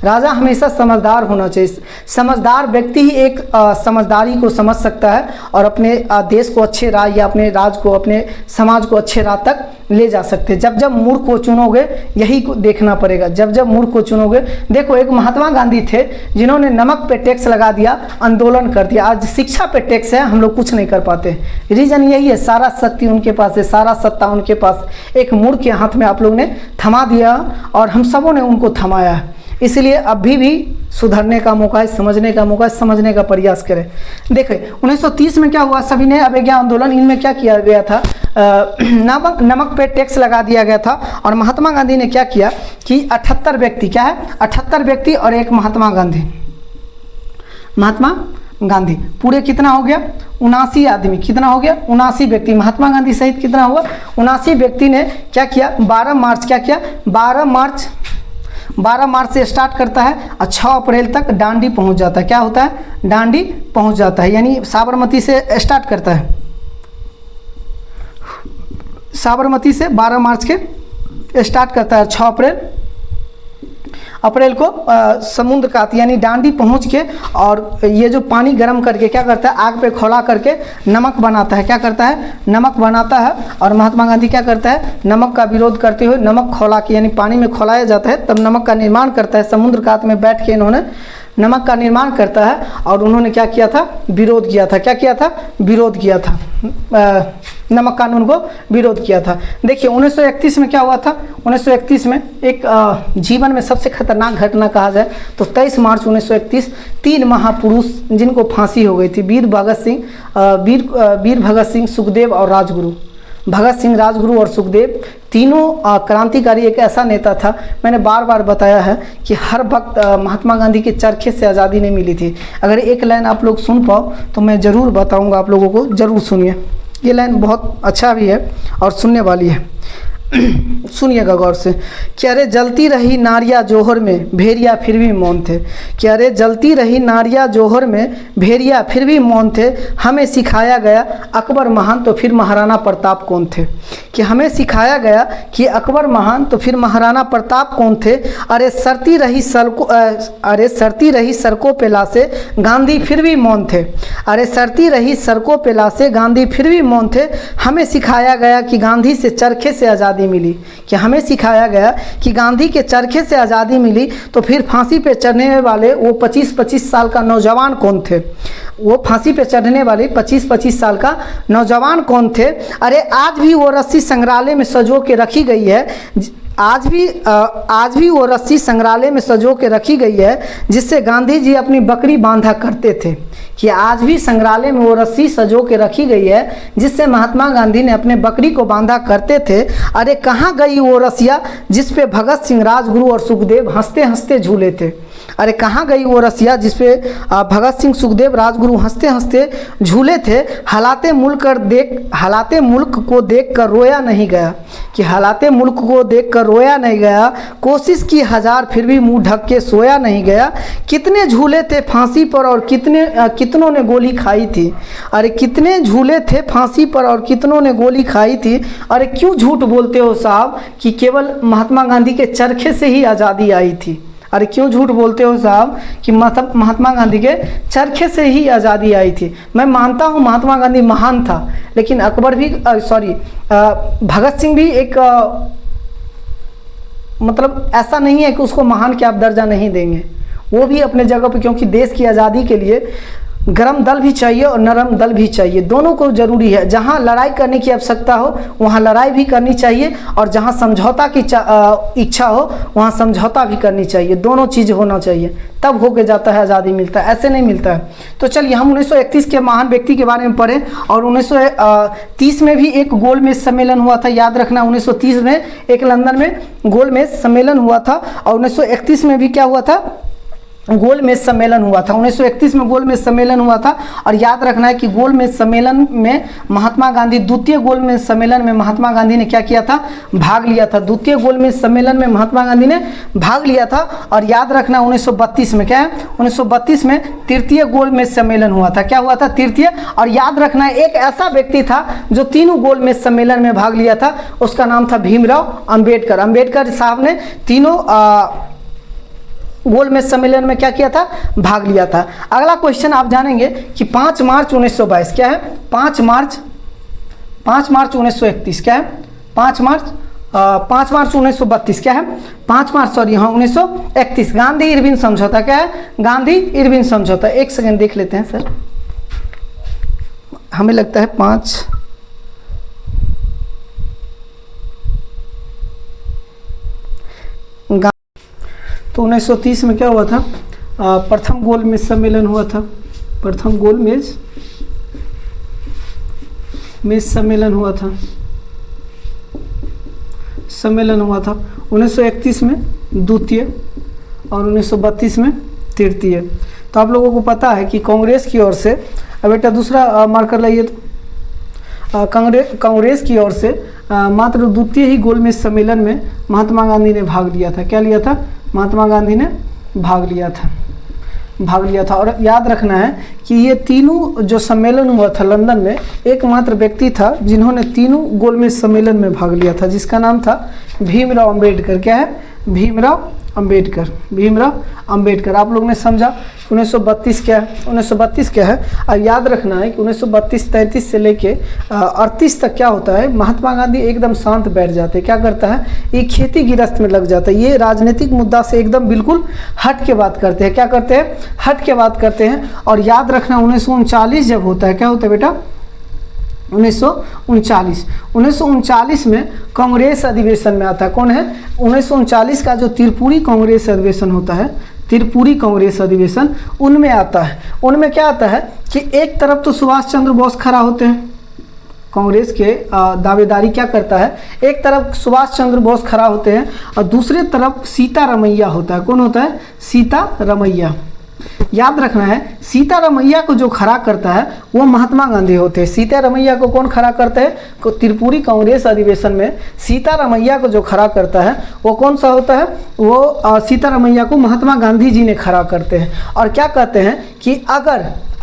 राजा हमेशा समझदार होना चाहिए। समझदार व्यक्ति ही एक समझदारी को समझ सकता है और अपने देश को अच्छे राह या अपने राज्य को, अपने समाज को अच्छे राह तक ले जा सकते हैं। जब जब मूर्ख को चुनोगे, यही को देखना पड़ेगा। जब जब मूर्ख को चुनोगे, देखो एक महात्मा गांधी थे जिन्होंने नमक पे टैक्स लगा दिया, आंदोलन कर दिया। आज शिक्षा पे टैक्स है, हम लोग कुछ नहीं कर पाते। रीज़न यही है, सारा शक्ति उनके पास है, सारा सत्ता उनके पास। एक मूर्ख के हाथ में आप लोग ने थमा दिया और हम सबों ने उनको थमाया है। इसलिए अभी भी सुधरने का मौका है, समझने का मौका है, समझने का प्रयास करें। देखिए 1930 में क्या हुआ, सविनय अवज्ञा आंदोलन, इनमें क्या किया गया था, नमक पे टैक्स लगा दिया गया था। और महात्मा गांधी ने क्या किया कि 78 व्यक्ति, क्या है 78 व्यक्ति और एक महात्मा गांधी पूरे कितना हो गया 79 आदमी, कितना हो गया 79 व्यक्ति, महात्मा गांधी सहित कितना हुआ 79 व्यक्ति ने क्या किया 12 मार्च, क्या किया 12 मार्च से स्टार्ट करता है और 6 अप्रैल तक डांडी पहुंच जाता है। क्या होता है, डांडी पहुंच जाता है, यानी साबरमती से स्टार्ट करता है, साबरमती से 12 मार्च के स्टार्ट करता है, 6 अप्रैल को समुद्र का यानी डांडी पहुंच के, और ये जो पानी गर्म करके क्या करता है, आग पे खौला करके नमक बनाता है, क्या करता है नमक बनाता है। और महात्मा गांधी क्या करता है, नमक का विरोध करते हुए नमक खौला के यानी पानी में खौलाया जाता है तब नमक का निर्माण करता है, समुद्र कात में बैठ के इन्होंने नमक का निर्माण करता है। और उन्होंने क्या किया था, विरोध किया था, क्या किया था, विरोध किया था, नमक कानून को विरोध किया था। देखिए 1931 में क्या हुआ था, 1931 में एक जीवन में सबसे खतरनाक घटना कहा जाए तो 23 मार्च 1931 3 महापुरुष जिनको फांसी हो गई थी, वीर भगत सिंह, सुखदेव और राजगुरु। भगत सिंह, राजगुरु और सुखदेव तीनों क्रांतिकारी, एक ऐसा नेता था, मैंने बार बार बताया है कि हर वक्त महात्मा गांधी के चरखे से आज़ादी नहीं मिली थी। अगर एक लाइन आप लोग सुन पाओ तो मैं ज़रूर बताऊंगा आप लोगों को, ज़रूर सुनिए, ये लाइन बहुत अच्छा भी है और सुनने वाली है। सुनिएगा गौर से कि अरे जलती रही नारिया जोहर में भेड़िया फिर भी मौन थे, कि अरे जलती रही नारिया जोहर में भेड़िया फिर भी मौन थे, हमें सिखाया गया अकबर महान तो फिर महाराणा प्रताप कौन थे, कि हमें सिखाया गया कि अकबर महान तो फिर महाराणा प्रताप कौन थे। अरे सरती रही सड़कों पे लाशे गांधी फिर भी मौन थे, अरे सरती रही सड़कों पे लाशे गांधी फिर भी मौन थे, हमें सिखाया गया कि गांधी से चरखे से आज़ादी मिली, कि हमें सिखाया गया कि गांधी के चरखे से आज़ादी मिली तो फिर फांसी पे चढ़ने वाले वो 25-25 साल का नौजवान कौन थे, वो फांसी पे चढ़ने वाले 25-25 साल का नौजवान कौन थे। अरे आज भी वो रस्सी संग्रहालय में सजो के रखी गई है, आज भी वो रस्सी संग्रहालय में सजो के रखी गई है जिससे गांधी जी अपनी बकरी बांधा करते थे, कि आज भी संग्रहालय में वो रस्सी सजो के रखी गई है जिससे महात्मा गांधी ने अपने बकरी को बांधा करते थे। अरे कहाँ गई वो रस्सियाँ जिस पे भगत सिंह, राजगुरु और सुखदेव हंसते हंसते झूले थे, अरे कहाँ गई वो रस्सियाँ जिस पे भगत सिंह, सुखदेव, राजगुरु हंसते हंसते झूले थे। हालाते मुल्क को देख कर रोया नहीं गया, कि हालाते मुल्क को देख कर रोया नहीं गया, कोशिश की हजार फिर भी मुंह ढक के सोया नहीं गया, कितने झूले थे फांसी पर और कितनों ने गोली खाई थी, अरे कितने झूले थे फांसी पर और कितनों ने गोली खाई थी। अरे क्यों झूठ बोलते हो साहब कि केवल महात्मा गांधी के चरखे से ही आज़ादी आई थी, अरे क्यों झूठ बोलते हो साहब कि महात्मा गांधी के चरखे से ही आज़ादी आई थी। मैं मानता हूँ महात्मा गांधी महान था, लेकिन अकबर भी भगत सिंह भी एक मतलब ऐसा नहीं है कि उसको महान के आप दर्जा नहीं देंगे, वो भी अपने जगह पे, क्योंकि देश की आज़ादी के लिए गरम दल भी चाहिए और नरम दल भी चाहिए, दोनों को ज़रूरी है। जहाँ लड़ाई करने की आवश्यकता हो वहाँ लड़ाई भी करनी चाहिए, और जहाँ समझौता की इच्छा हो वहाँ समझौता भी करनी चाहिए, दोनों चीज़ होना चाहिए, तब होके जाता है आज़ादी मिलता है, ऐसे नहीं मिलता है। तो चलिए हम 1931 के महान व्यक्ति के बारे में पढ़ें। और 1930 में भी एक गोलमेज सम्मेलन हुआ था, याद रखना 1930 में एक लंदन में गोलमेज सम्मेलन हुआ था, और 1931 में भी क्या हुआ था, गोलमेज सम्मेलन हुआ था। 1931 में गोलमेज सम्मेलन हुआ था, और याद रखना है कि गोलमेज सम्मेलन में महात्मा गांधी, द्वितीय गोलमेज सम्मेलन में महात्मा गांधी ने क्या किया था, भाग लिया था। द्वितीय गोलमेज सम्मेलन में महात्मा गांधी ने भाग लिया था। और याद रखना 1932 में क्या है, 1932 में तृतीय गोलमेज सम्मेलन हुआ था। क्या हुआ था, तृतीय। और याद रखना एक ऐसा व्यक्ति था जो तीनों गोलमेज सम्मेलन में भाग लिया था, उसका नाम था भीमराव अंबेडकर। अंबेडकर साहब ने तीनों गोलमेज सम्मेलन में क्या किया था, भाग लिया था। अगला क्वेश्चन आप जानेंगे कि 5 मार्च 1922 क्या है, 5 मार्च 1931 क्या है, 5 मार्च 1932 क्या है, 1931 गांधी इरविन समझौता क्या है, गांधी इरविन समझौता। एक सेकंड देख लेते हैं सर, हमें लगता है 5 तो 1930 में क्या हुआ था, प्रथम गोलमेज सम्मेलन हुआ था, प्रथम गोलमेज सम्मेलन हुआ था, 1931 में द्वितीय और 1932 में तृतीय। तो आप लोगों को पता है कि कांग्रेस की ओर से, अब बेटा दूसरा मार्कर लाइए, तो कांग्रेस की ओर से मात्र द्वितीय ही गोलमेज सम्मेलन में महात्मा गांधी ने भाग लिया था। क्या लिया था? महात्मा गांधी ने भाग लिया था। और याद रखना है कि ये तीनों जो सम्मेलन हुआ था लंदन में, एकमात्र व्यक्ति था जिन्होंने तीनों गोलमेज सम्मेलन में भाग लिया था, जिसका नाम था भीमराव अंबेडकर। क्या है? भीमराव अंबेडकर। आप लोग ने समझा 1932 क्या है? 1932 क्या है? और याद रखना है कि 1932-33 से लेके 38 तक क्या होता है, महात्मा गांधी एकदम शांत बैठ जाते हैं। क्या करता है? ये खेती गृहस्थ में लग जाता है, ये राजनीतिक मुद्दा से एकदम बिल्कुल हट के बात करते हैं। क्या करते हैं? हट के बात करते हैं। और याद रखना 1939 जब होता है, क्या होता है बेटा? 1939 में कांग्रेस अधिवेशन में आता है। कौन है? 1939 का जो त्रिपुरी कांग्रेस अधिवेशन होता है, त्रिपुरी कांग्रेस अधिवेशन, उनमें आता है। उनमें क्या आता है कि एक तरफ तो सुभाष चंद्र बोस खड़ा होते हैं, कांग्रेस के दावेदारी क्या करता है, एक तरफ सुभाष चंद्र बोस खड़ा होते हैं और दूसरे तरफ सीतारमैया होता है। कौन होता है? सीतारमैया। याद रखना है, सीतारमैया को जो खड़ा करता है वो महात्मा गांधी होते हैं। सीतारमैया को कौन खड़ा करता है? त्रिपुरी कांग्रेस अधिवेशन में सीतारमैया को जो खड़ा करता है वो कौन सा होता है? वो सीतारमैया को महात्मा गांधी जी ने खड़ा करते हैं। और क्या कहते हैं कि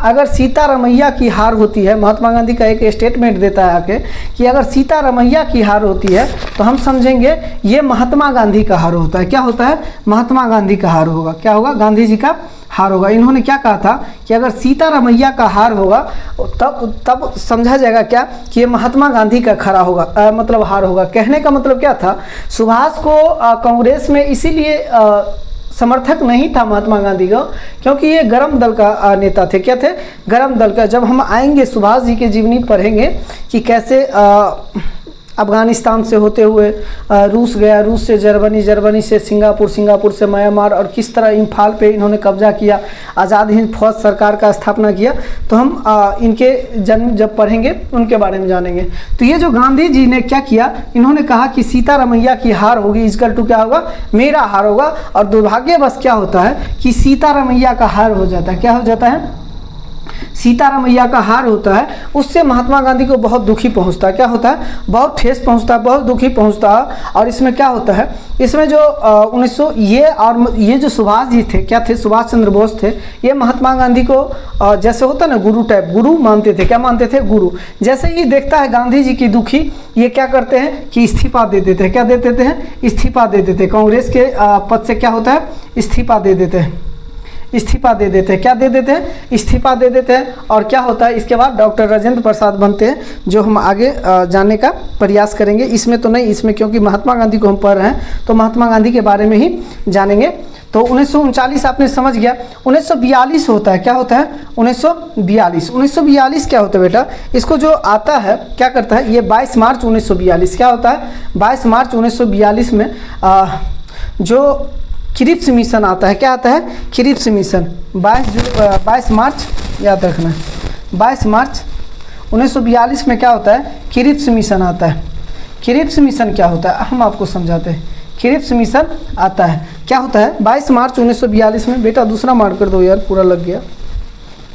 अगर सीतारमैया की हार होती है, महात्मा गांधी का एक स्टेटमेंट देता है आके कि अगर सीतारमैया की हार होती है तो हम समझेंगे ये महात्मा गांधी का हार होता है। क्या होता है? महात्मा गांधी का हार होगा। क्या होगा? गांधी जी का हार होगा। इन्होंने क्या कहा था कि अगर सीतारमैया का हार होगा तब समझा जाएगा क्या कि ये महात्मा गांधी का खड़ा होगा, मतलब हार होगा। कहने का मतलब क्या था? सुभाष को कांग्रेस में इसीलिए समर्थक नहीं था महात्मा गांधी का, क्योंकि ये गर्म दल का नेता थे। क्या थे? गर्म दल का। जब हम आएंगे सुभाष जी की जीवनी पढ़ेंगे कि कैसे अफगानिस्तान से होते हुए रूस गया, रूस से जर्मनी, जर्मनी से सिंगापुर, सिंगापुर से म्यांमार, और किस तरह इम्फाल पे इन्होंने कब्जा किया, आज़ाद हिंद फौज सरकार का स्थापना किया। तो हम इनके जन्म जब पढ़ेंगे उनके बारे में जानेंगे। तो ये जो गांधी जी ने क्या किया, इन्होंने कहा कि सीतारमैया की हार होगी, इजकल टू क्या होगा? मेरा हार होगा। और दुर्भाग्यवश क्या होता है कि सीतारमैया का हार हो जाता है। क्या हो जाता है? सीतारमैया का हार होता है। उससे महात्मा गांधी को बहुत दुखी पहुंचता है। क्या होता है? बहुत ठेस पहुंचता है, बहुत दुखी पहुंचता है। और इसमें क्या होता है, इसमें जो 1900 ये जो सुभाष जी थे, क्या थे? सुभाष चंद्र बोस थे। ये महात्मा गांधी को जैसे होता है ना गुरु टाइप, गुरु मानते थे। क्या मानते थे? गुरु। जैसे ही देखता है गांधी जी की दुखी, ये क्या करते हैं कि इस्तीफा दे देते हैं। क्या दे देते हैं? इस्तीफा दे देते हैं। कांग्रेस के पद से क्या होता है? इस्तीफा दे देते हैं। इस्तीफा दे देते हैं। क्या दे देते हैं? इस्तीफा दे देते हैं। और क्या होता है इसके बाद? डॉक्टर राजेंद्र प्रसाद बनते हैं, जो हम आगे जानने का प्रयास करेंगे। इसमें तो नहीं, इसमें क्योंकि महात्मा गांधी को हम पढ़ रहे हैं तो महात्मा गांधी के बारे में ही जानेंगे। तो 1939 आपने समझ गया। 1942 होता है। क्या होता है? 1942 क्या होता है बेटा? इसको जो आता है क्या करता है, ये 22 मार्च 1942 क्या होता है? 22 मार्च 1942 में जो क्रिप्स मिशन आता है। क्या आता है? Cripps mission. 22 मार्च याद रखना, 22 मार्च 1942 में क्या होता है? क्रिप्स मिशन आता है। क्रिप्स मिशन क्या होता है हम आपको समझाते हैं। क्रिप्स मिशन आता है। क्या होता है? 22 मार्च 1942 में। बेटा दूसरा मार्क कर दो यार, पूरा लग गया।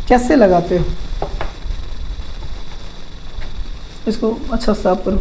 कैसे लगाते हो इसको? अच्छा साफ करो।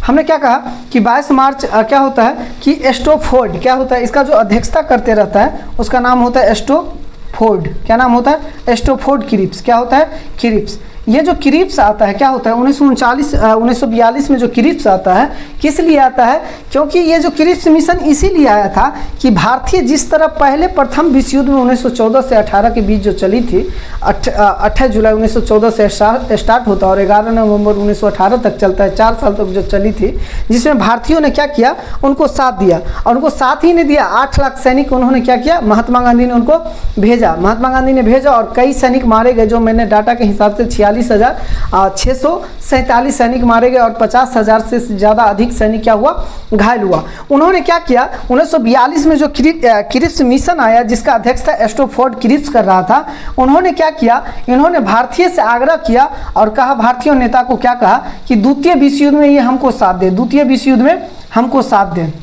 हमने क्या कहा कि 22 मार्च क्या होता है कि एस्टोफोर्ड क्या होता है, इसका जो अध्यक्षता करते रहता है उसका नाम होता है एस्टोफोर्ड। क्या नाम होता है? एस्टोफोर्ड क्रिप्स। क्या होता है? क्रिप्स। ये जो क्रिप्स आता है क्या होता है 1942 में जो क्रिप्स आता है, किस लिए आता है? क्योंकि ये जो क्रिप्स मिशन इसीलिए आया था कि भारतीय जिस तरह पहले प्रथम विश्व युद्ध में 1914 से 18 के बीच जो चली थी, 28 जुलाई 1914 से स्टार्ट होता और 11 नवंबर 1918 तक चलता है, 4 साल तक जो चली थी, जिसमें भारतीयों ने क्या किया, उनको साथ दिया। और उनको साथ ही नहीं दिया, 8 लाख सैनिक उन्होंने क्या किया, महात्मा गांधी ने उनको भेजा, महात्मा गांधी ने भेजा और कई सैनिक मारे गए, जो मैंने डाटा के हिसाब से 647 सैनिक मारे गए और 50,000 से ज़्यादा अधिक सैनिक क्या हुआ, घायल हुआ। उन्होंने क्या किया, 1942 में जो क्रिप्स मिशन आया जिसका अध्यक्ष था एस्ट्रोफोर्ड क्रिप्स कर रहा था, उन्होंने क्या किया, इन्होंने भारतीय से आग्रह किया और कहा, भारतीय नेता को क्या कहा कि द्वितीय विश्व युद्ध में ये हमको साथ दे, द्वितीय विश्व युद्ध में हमको साथ दे,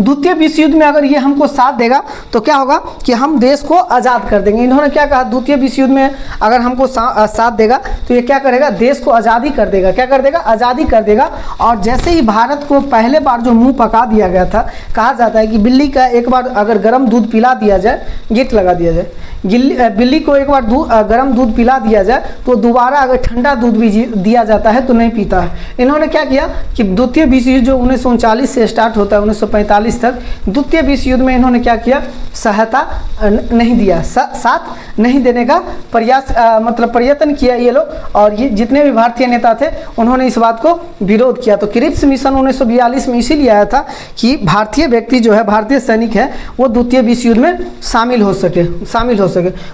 द्वितीय विश्व युद्ध में अगर ये हमको साथ देगा तो क्या होगा कि हम देश को आज़ाद कर देंगे। इन्होंने क्या कहा, द्वितीय विश्व युद्ध में अगर हमको साथ देगा तो ये क्या करेगा, देश को आज़ादी कर देगा, क्या कर देगा, आज़ादी कर देगा। और जैसे ही भारत को पहले बार जो मुंह पका दिया गया था, कहा जाता है कि बिल्ली का एक बार अगर गर्म दूध पिला दिया जाए, गेट लगा दिया जाए, बिल्ली को एक बार गर्म दूध पिला दिया जाए तो दोबारा अगर ठंडा दूध भी दिया जाता है तो नहीं पीता है। इन्होंने क्या किया कि द्वितीय विश्व युद्ध जो 1939 से स्टार्ट होता है 1945 तक, द्वितीय विश्व युद्ध में इन्होंने क्या किया, सहायता नहीं दिया, साथ नहीं देने का प्रयास मतलब प्रयत्न किया ये लोग। और ये जितने भी भारतीय नेता थे उन्होंने इस बात को विरोध किया। तो क्रिप्स मिशन 1942 में इसीलिए आया था कि भारतीय व्यक्ति जो है, भारतीय सैनिक है, वो द्वितीय विश्व युद्ध में शामिल हो सके।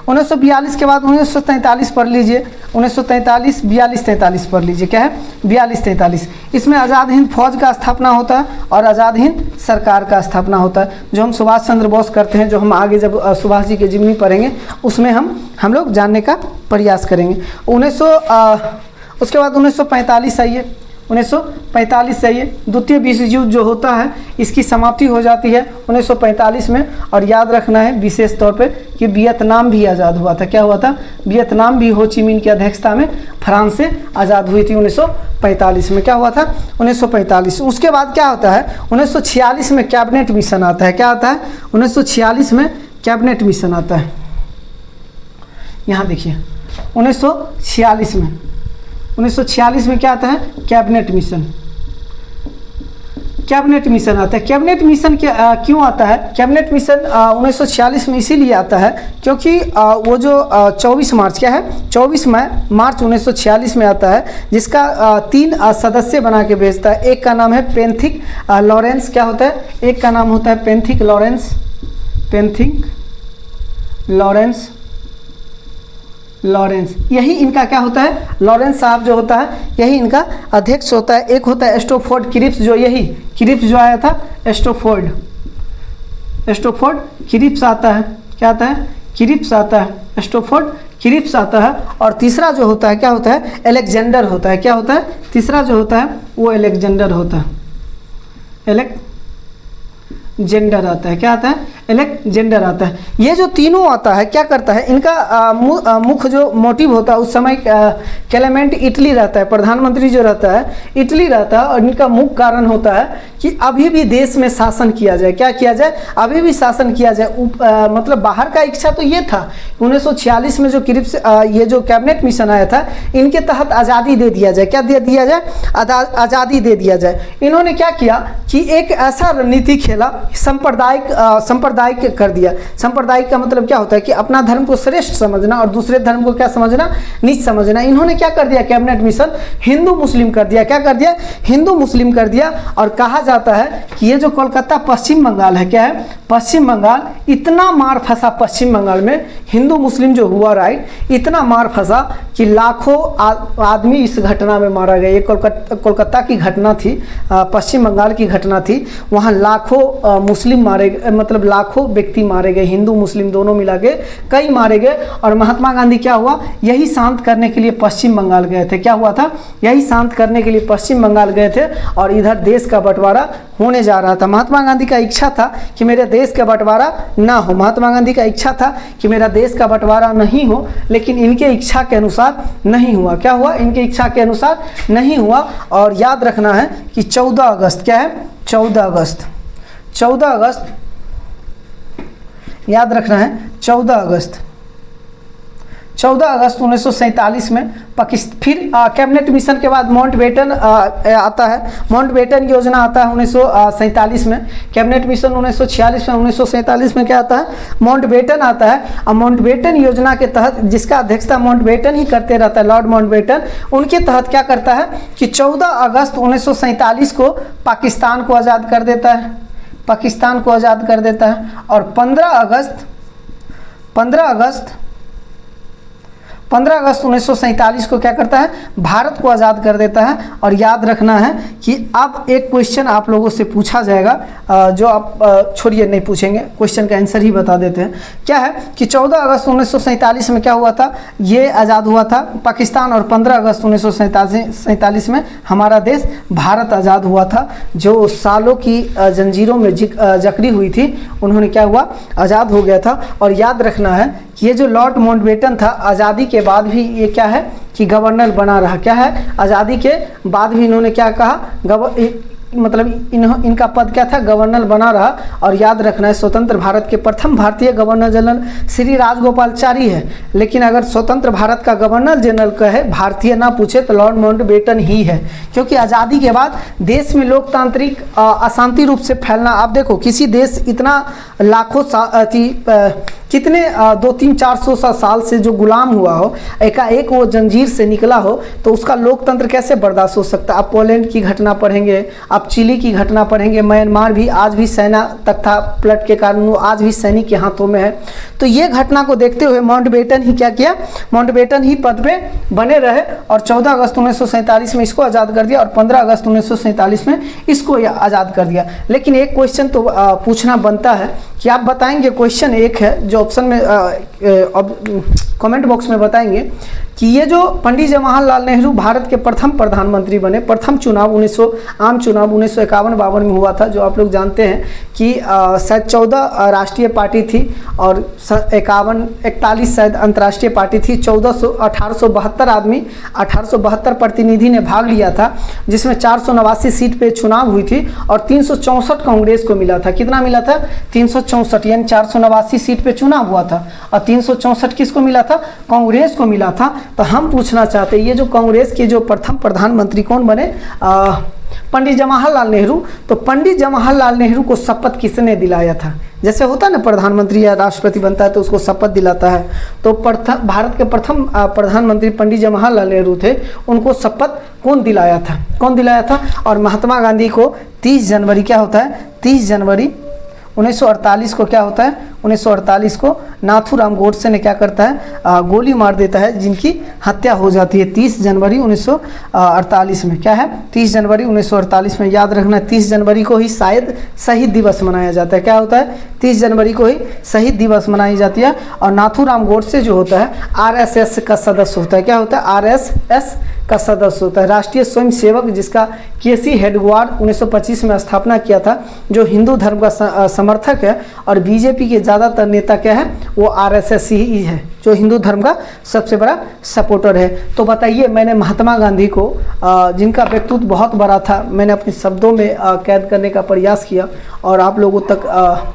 1942 के बाद 1943 पढ़ लीजिए, 1943 42-43 पढ़ लीजिए, क्या है 42-43। इसमें आज़ाद हिंद फौज का स्थापना होता है और आज़ाद हिंद सरकार का स्थापना होता है, जो हम सुभाष चंद्र बोस करते हैं, जो हम आगे जब सुभाष जी की जीवनी पढ़ेंगे उसमें हम लोग जानने का प्रयास करेंगे। उसके बाद 1945 आइए, 1945 से ये द्वितीय विश्व युद्ध जो होता है इसकी समाप्ति हो जाती है 1945 में। और याद रखना है विशेष तौर पे कि वियतनाम भी आज़ाद हुआ था। क्या हुआ था, वियतनाम भी हो ची मिन की अध्यक्षता में फ्रांस से आज़ाद हुई थी 1945 में। क्या हुआ था 1945। उसके बाद क्या होता है 1946 में कैबिनेट मिशन आता है। क्या आता है 1946 में कैबिनेट मिशन आता है। यहाँ देखिए 1946 में क्या आता है, कैबिनेट मिशन। कैबिनेट मिशन आता है। कैबिनेट मिशन क्यों आता है, कैबिनेट मिशन 1946 में इसीलिए आता है क्योंकि वो जो 24 मार्च क्या है 24 मार्च 1946 में आता है, जिसका 3 सदस्य बना के भेजता है। एक का नाम है पेंथिक लॉरेंस, क्या होता है, एक का नाम होता है पेंथिक लॉरेंस, यही इनका क्या होता है, लॉरेंस साहब जो होता है यही इनका अध्यक्ष होता है। एक होता है एस्ट्रोफोर्ड क्रिप्स, जो यही क्रिप्स जो आया था एस्ट्रोफोर्ड क्रिप्स आता है। क्या आता है, क्रिप्स आता है, एस्ट्रोफोर्ड क्रिप्स आता है। और तीसरा जो होता है क्या होता है, अलेक्जेंडर होता है। क्या होता है, तीसरा जो होता है वो अलेक्जेंडर होता है, जेंडर आता है। क्या आता है, अलेक्जेंडर आता है। ये जो तीनों आता है क्या करता है, इनका मुख्य जो मोटिव होता है, उस समय क्लेमेंट इटली रहता है, प्रधानमंत्री जो रहता है इटली रहता है, और इनका मुख्य कारण होता है कि अभी भी देश में शासन किया जाए। क्या किया जाए, अभी भी शासन किया जाए। मतलब बाहर का इच्छा तो ये था 1946 में जो क्रिप्स ये जो कैबिनेट मिशन आया था, इनके तहत आज़ादी दे दिया जाए। क्या दे दिया जाए, आज़ादी दे दिया जाए। इन्होंने क्या किया कि एक ऐसा रणनीति खेला, सांप्रदायिक कर दिया। सांप्रदायिक का मतलब क्या होता है कि अपना धर्म को श्रेष्ठ समझना और दूसरे धर्म को क्या समझना, नीच समझना। इन्होंने क्या कर दिया, कैबिनेट मिशन हिंदू मुस्लिम कर दिया। क्या कर दिया, हिंदू मुस्लिम कर दिया। और कहा जाता है कि ये जो कोलकाता पश्चिम बंगाल है, क्या है, पश्चिम बंगाल, इतना मार फंसा पश्चिम बंगाल में हिंदू मुस्लिम जो हुआ, राइट, इतना मार फंसा कि लाखों आदमी इस घटना में मारा गया। ये कोलकाता की घटना थी, पश्चिम बंगाल की घटना थी। वहाँ लाखों मुस्लिम मारे गए, मतलब लाखों व्यक्ति मारे गए, हिंदू मुस्लिम दोनों मिला के कई मारे गए। और महात्मा गांधी क्या हुआ, यही शांत करने के लिए पश्चिम बंगाल गए थे। क्या हुआ था, यही शांत करने के लिए पश्चिम बंगाल गए थे। और इधर देश का बंटवारा होने जा रहा था। महात्मा गांधी का इच्छा था कि मेरे देश का बंटवारा ना हो, महात्मा गांधी का इच्छा था कि मेरा देश का बंटवारा नहीं हो, लेकिन इनके इच्छा के अनुसार नहीं हुआ। क्या हुआ, इनके इच्छा के अनुसार नहीं हुआ। और याद रखना है कि 14 अगस्त, क्या है, 14 अगस्त याद रखना है, 14 अगस्त 1947 में पाकिस्तान। फिर कैबिनेट मिशन के बाद माउंटबेटन आता है, माउंटबेटन योजना आता है 1947 में। कैबिनेट मिशन 1946 में, 1947 में क्या आता है, माउंटबेटन आता है। और माउंटबेटन योजना के तहत, जिसका अध्यक्षता माउंटबेटन ही करते रहता है, लॉर्ड माउंटबेटन, उनके तहत क्या करता है कि 14 अगस्त 1947 को पाकिस्तान को आज़ाद कर देता है, पाकिस्तान को आज़ाद कर देता है। और 15 अगस्त 15 अगस्त 1947 को क्या करता है, भारत को आज़ाद कर देता है। और याद रखना है कि अब एक क्वेश्चन आप लोगों से पूछा जाएगा, जो आप छोड़िए नहीं पूछेंगे, क्वेश्चन का आंसर ही बता देते हैं। क्या है कि 14 अगस्त 1947 में क्या हुआ था, ये आज़ाद हुआ था पाकिस्तान, और 15 अगस्त 1947 में हमारा देश भारत आज़ाद हुआ था। जो सालों की जंजीरों में जकड़ी हुई थी, उन्होंने क्या हुआ, आज़ाद हो गया था। और याद रखना है कि ये जो लॉर्ड माउंटबेटन था, आज़ादी के बाद भी ये क्या है कि गवर्नर बना रहा। क्या है, आज़ादी के बाद भी इन्होंने क्या कहा, मतलब इनका पद क्या था, गवर्नर बना रहा। और याद रखना है स्वतंत्र भारत के प्रथम भारतीय गवर्नर जनरल श्री राजगोपालाचारी है, लेकिन अगर स्वतंत्र भारत का गवर्नर जनरल कहे, भारतीय ना पूछे, तो लॉर्ड माउंटबेटन ही है। क्योंकि आज़ादी के बाद देश में लोकतांत्रिक अशांति रूप से फैलना, आप देखो किसी देश इतना लाखों कितने 200-400 साल से जो गुलाम हुआ हो, एकाएक वो जंजीर से निकला हो, तो उसका लोकतंत्र कैसे बर्दाश्त हो सकता है। आप पोलैंड की घटना पढ़ेंगे, आप चिली की घटना पढ़ेंगे, म्यांमार भी आज भी सेना तख्ता पलट के कारण वो आज भी सैनिक के हाथों में है। तो ये घटना को देखते हुए माउंटबेटन ही क्या किया, माउंटबेटन ही पद पे बने रहे और 14 अगस्त 1947 में इसको आज़ाद कर दिया और 15 अगस्त 1947 में इसको आज़ाद कर दिया। लेकिन एक क्वेश्चन तो पूछना बनता है कि आप बताएंगे, क्वेश्चन एक है जो ऑप्शन में कमेंट बॉक्स में बताएंगे कि ये जो पंडित जवाहरलाल नेहरू भारत के प्रथम प्रधानमंत्री बने, प्रथम चुनाव आम चुनाव 1951-52 में हुआ था, जो आप लोग जानते हैं कि शायद 14 राष्ट्रीय पार्टी थी और 41 शायद अंतर्राष्ट्रीय पार्टी थी। 1872 आदमी, 1872 प्रतिनिधि ने भाग लिया था, जिसमें 489 सीट पे चुनाव हुई थी और 364 कांग्रेस को मिला था। कितना मिला था, 364, यानी 489 सीट पे चुनाव हुआ था और 364 किसको मिला था, कांग्रेस को मिला था। तो हम पूछना चाहते हैं, ये जो कांग्रेस के जो प्रथम प्रधानमंत्री कौन बने, पंडित जवाहरलाल नेहरू। तो पंडित जवाहरलाल नेहरू को शपथ किसने दिलाया था। जैसे होता है ना, प्रधानमंत्री या राष्ट्रपति बनता है तो उसको शपथ दिलाता है, तो भारत के प्रथम प्रधानमंत्री पंडित जवाहरलाल नेहरू थे, उनको शपथ कौन दिलाया था, कौन दिलाया था। और महात्मा गांधी को 30 जनवरी क्या होता है, 30 जनवरी 1948 को क्या होता है, 1948 को नाथूराम गोडसे ने क्या करता है, गोली मार देता है, जिनकी हत्या हो जाती है 30 जनवरी 1948 में। क्या है, 30 जनवरी 1948 में। याद रखना 30 जनवरी को ही शायद शहीद दिवस मनाया जाता है। क्या होता है, 30 जनवरी को ही शहीद दिवस मनाई जाती है। और नाथूराम गोडसे जो होता है RSS का सदस्य होता है। क्या होता है, RSS का सदस्य होता है, राष्ट्रीय स्वयं सेवक, जिसका केसी हेडगेवार 1925 में स्थापना किया था, जो हिंदू धर्म का समर्थक है। और बीजेपी के ज़्यादातर नेता क्या है, वो RSS ही है, जो हिंदू धर्म का सबसे बड़ा सपोर्टर है। तो बताइए, मैंने महात्मा गांधी को, जिनका व्यक्तित्व बहुत बड़ा था, मैंने अपने शब्दों में कैद करने का प्रयास किया और आप लोगों तक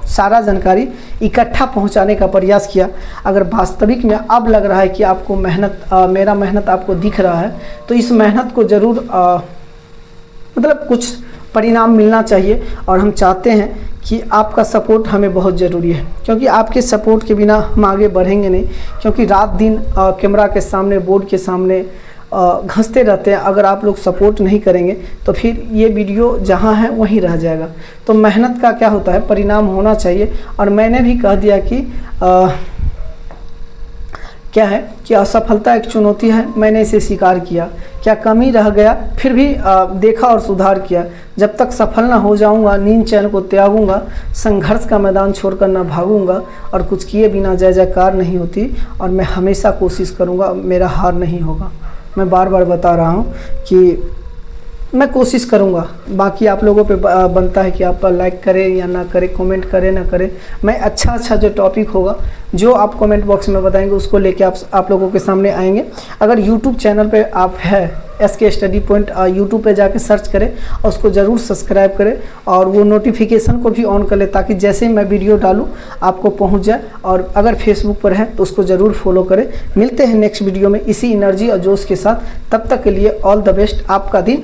सारा जानकारी इकट्ठा पहुंचाने का प्रयास किया। अगर वास्तविक में अब लग रहा है कि आपको मेरा मेहनत आपको दिख रहा है, तो इस मेहनत को ज़रूर मतलब कुछ परिणाम मिलना चाहिए। और हम चाहते हैं कि आपका सपोर्ट हमें बहुत ज़रूरी है, क्योंकि आपके सपोर्ट के बिना हम आगे बढ़ेंगे नहीं। क्योंकि रात दिन कैमरा के सामने, बोर्ड के सामने घंसते रहते हैं। अगर आप लोग सपोर्ट नहीं करेंगे तो फिर ये वीडियो जहाँ है वहीं रह जाएगा। तो मेहनत का क्या होता है, परिणाम होना चाहिए। और मैंने भी कह दिया कि क्या है कि असफलता एक चुनौती है, मैंने इसे स्वीकार किया। क्या कमी रह गया, फिर भी देखा और सुधार किया। जब तक सफल ना हो जाऊंगा, नींद चैन को त्यागूंगा, संघर्ष का मैदान छोड़कर ना भागूंगा, और कुछ किए बिना जय जयकार नहीं होती। और मैं हमेशा कोशिश करूंगा, मेरा हार नहीं होगा। मैं बार बार बता रहा हूं कि मैं कोशिश करूंगा। बाकी आप लोगों पे बनता है कि आप लाइक करें या ना करें, कमेंट करें ना करें। मैं अच्छा जो टॉपिक होगा, जो आप कमेंट बॉक्स में बताएंगे, उसको लेके आप लोगों के सामने आएंगे। अगर यूट्यूब चैनल पे आप है SK स्टडी पॉइंट, यूट्यूब पे जाके सर्च करें और उसको ज़रूर सब्सक्राइब करें और वो नोटिफिकेशन को भी ऑन कर ले, ताकि जैसे ही मैं वीडियो डालूँ आपको पहुंच जाए। और अगर फेसबुक पर है तो उसको ज़रूर फॉलो करें। मिलते हैं नेक्स्ट वीडियो में इसी एनर्जी और जोश के साथ। तब तक के लिए ऑल द बेस्ट, आपका दिन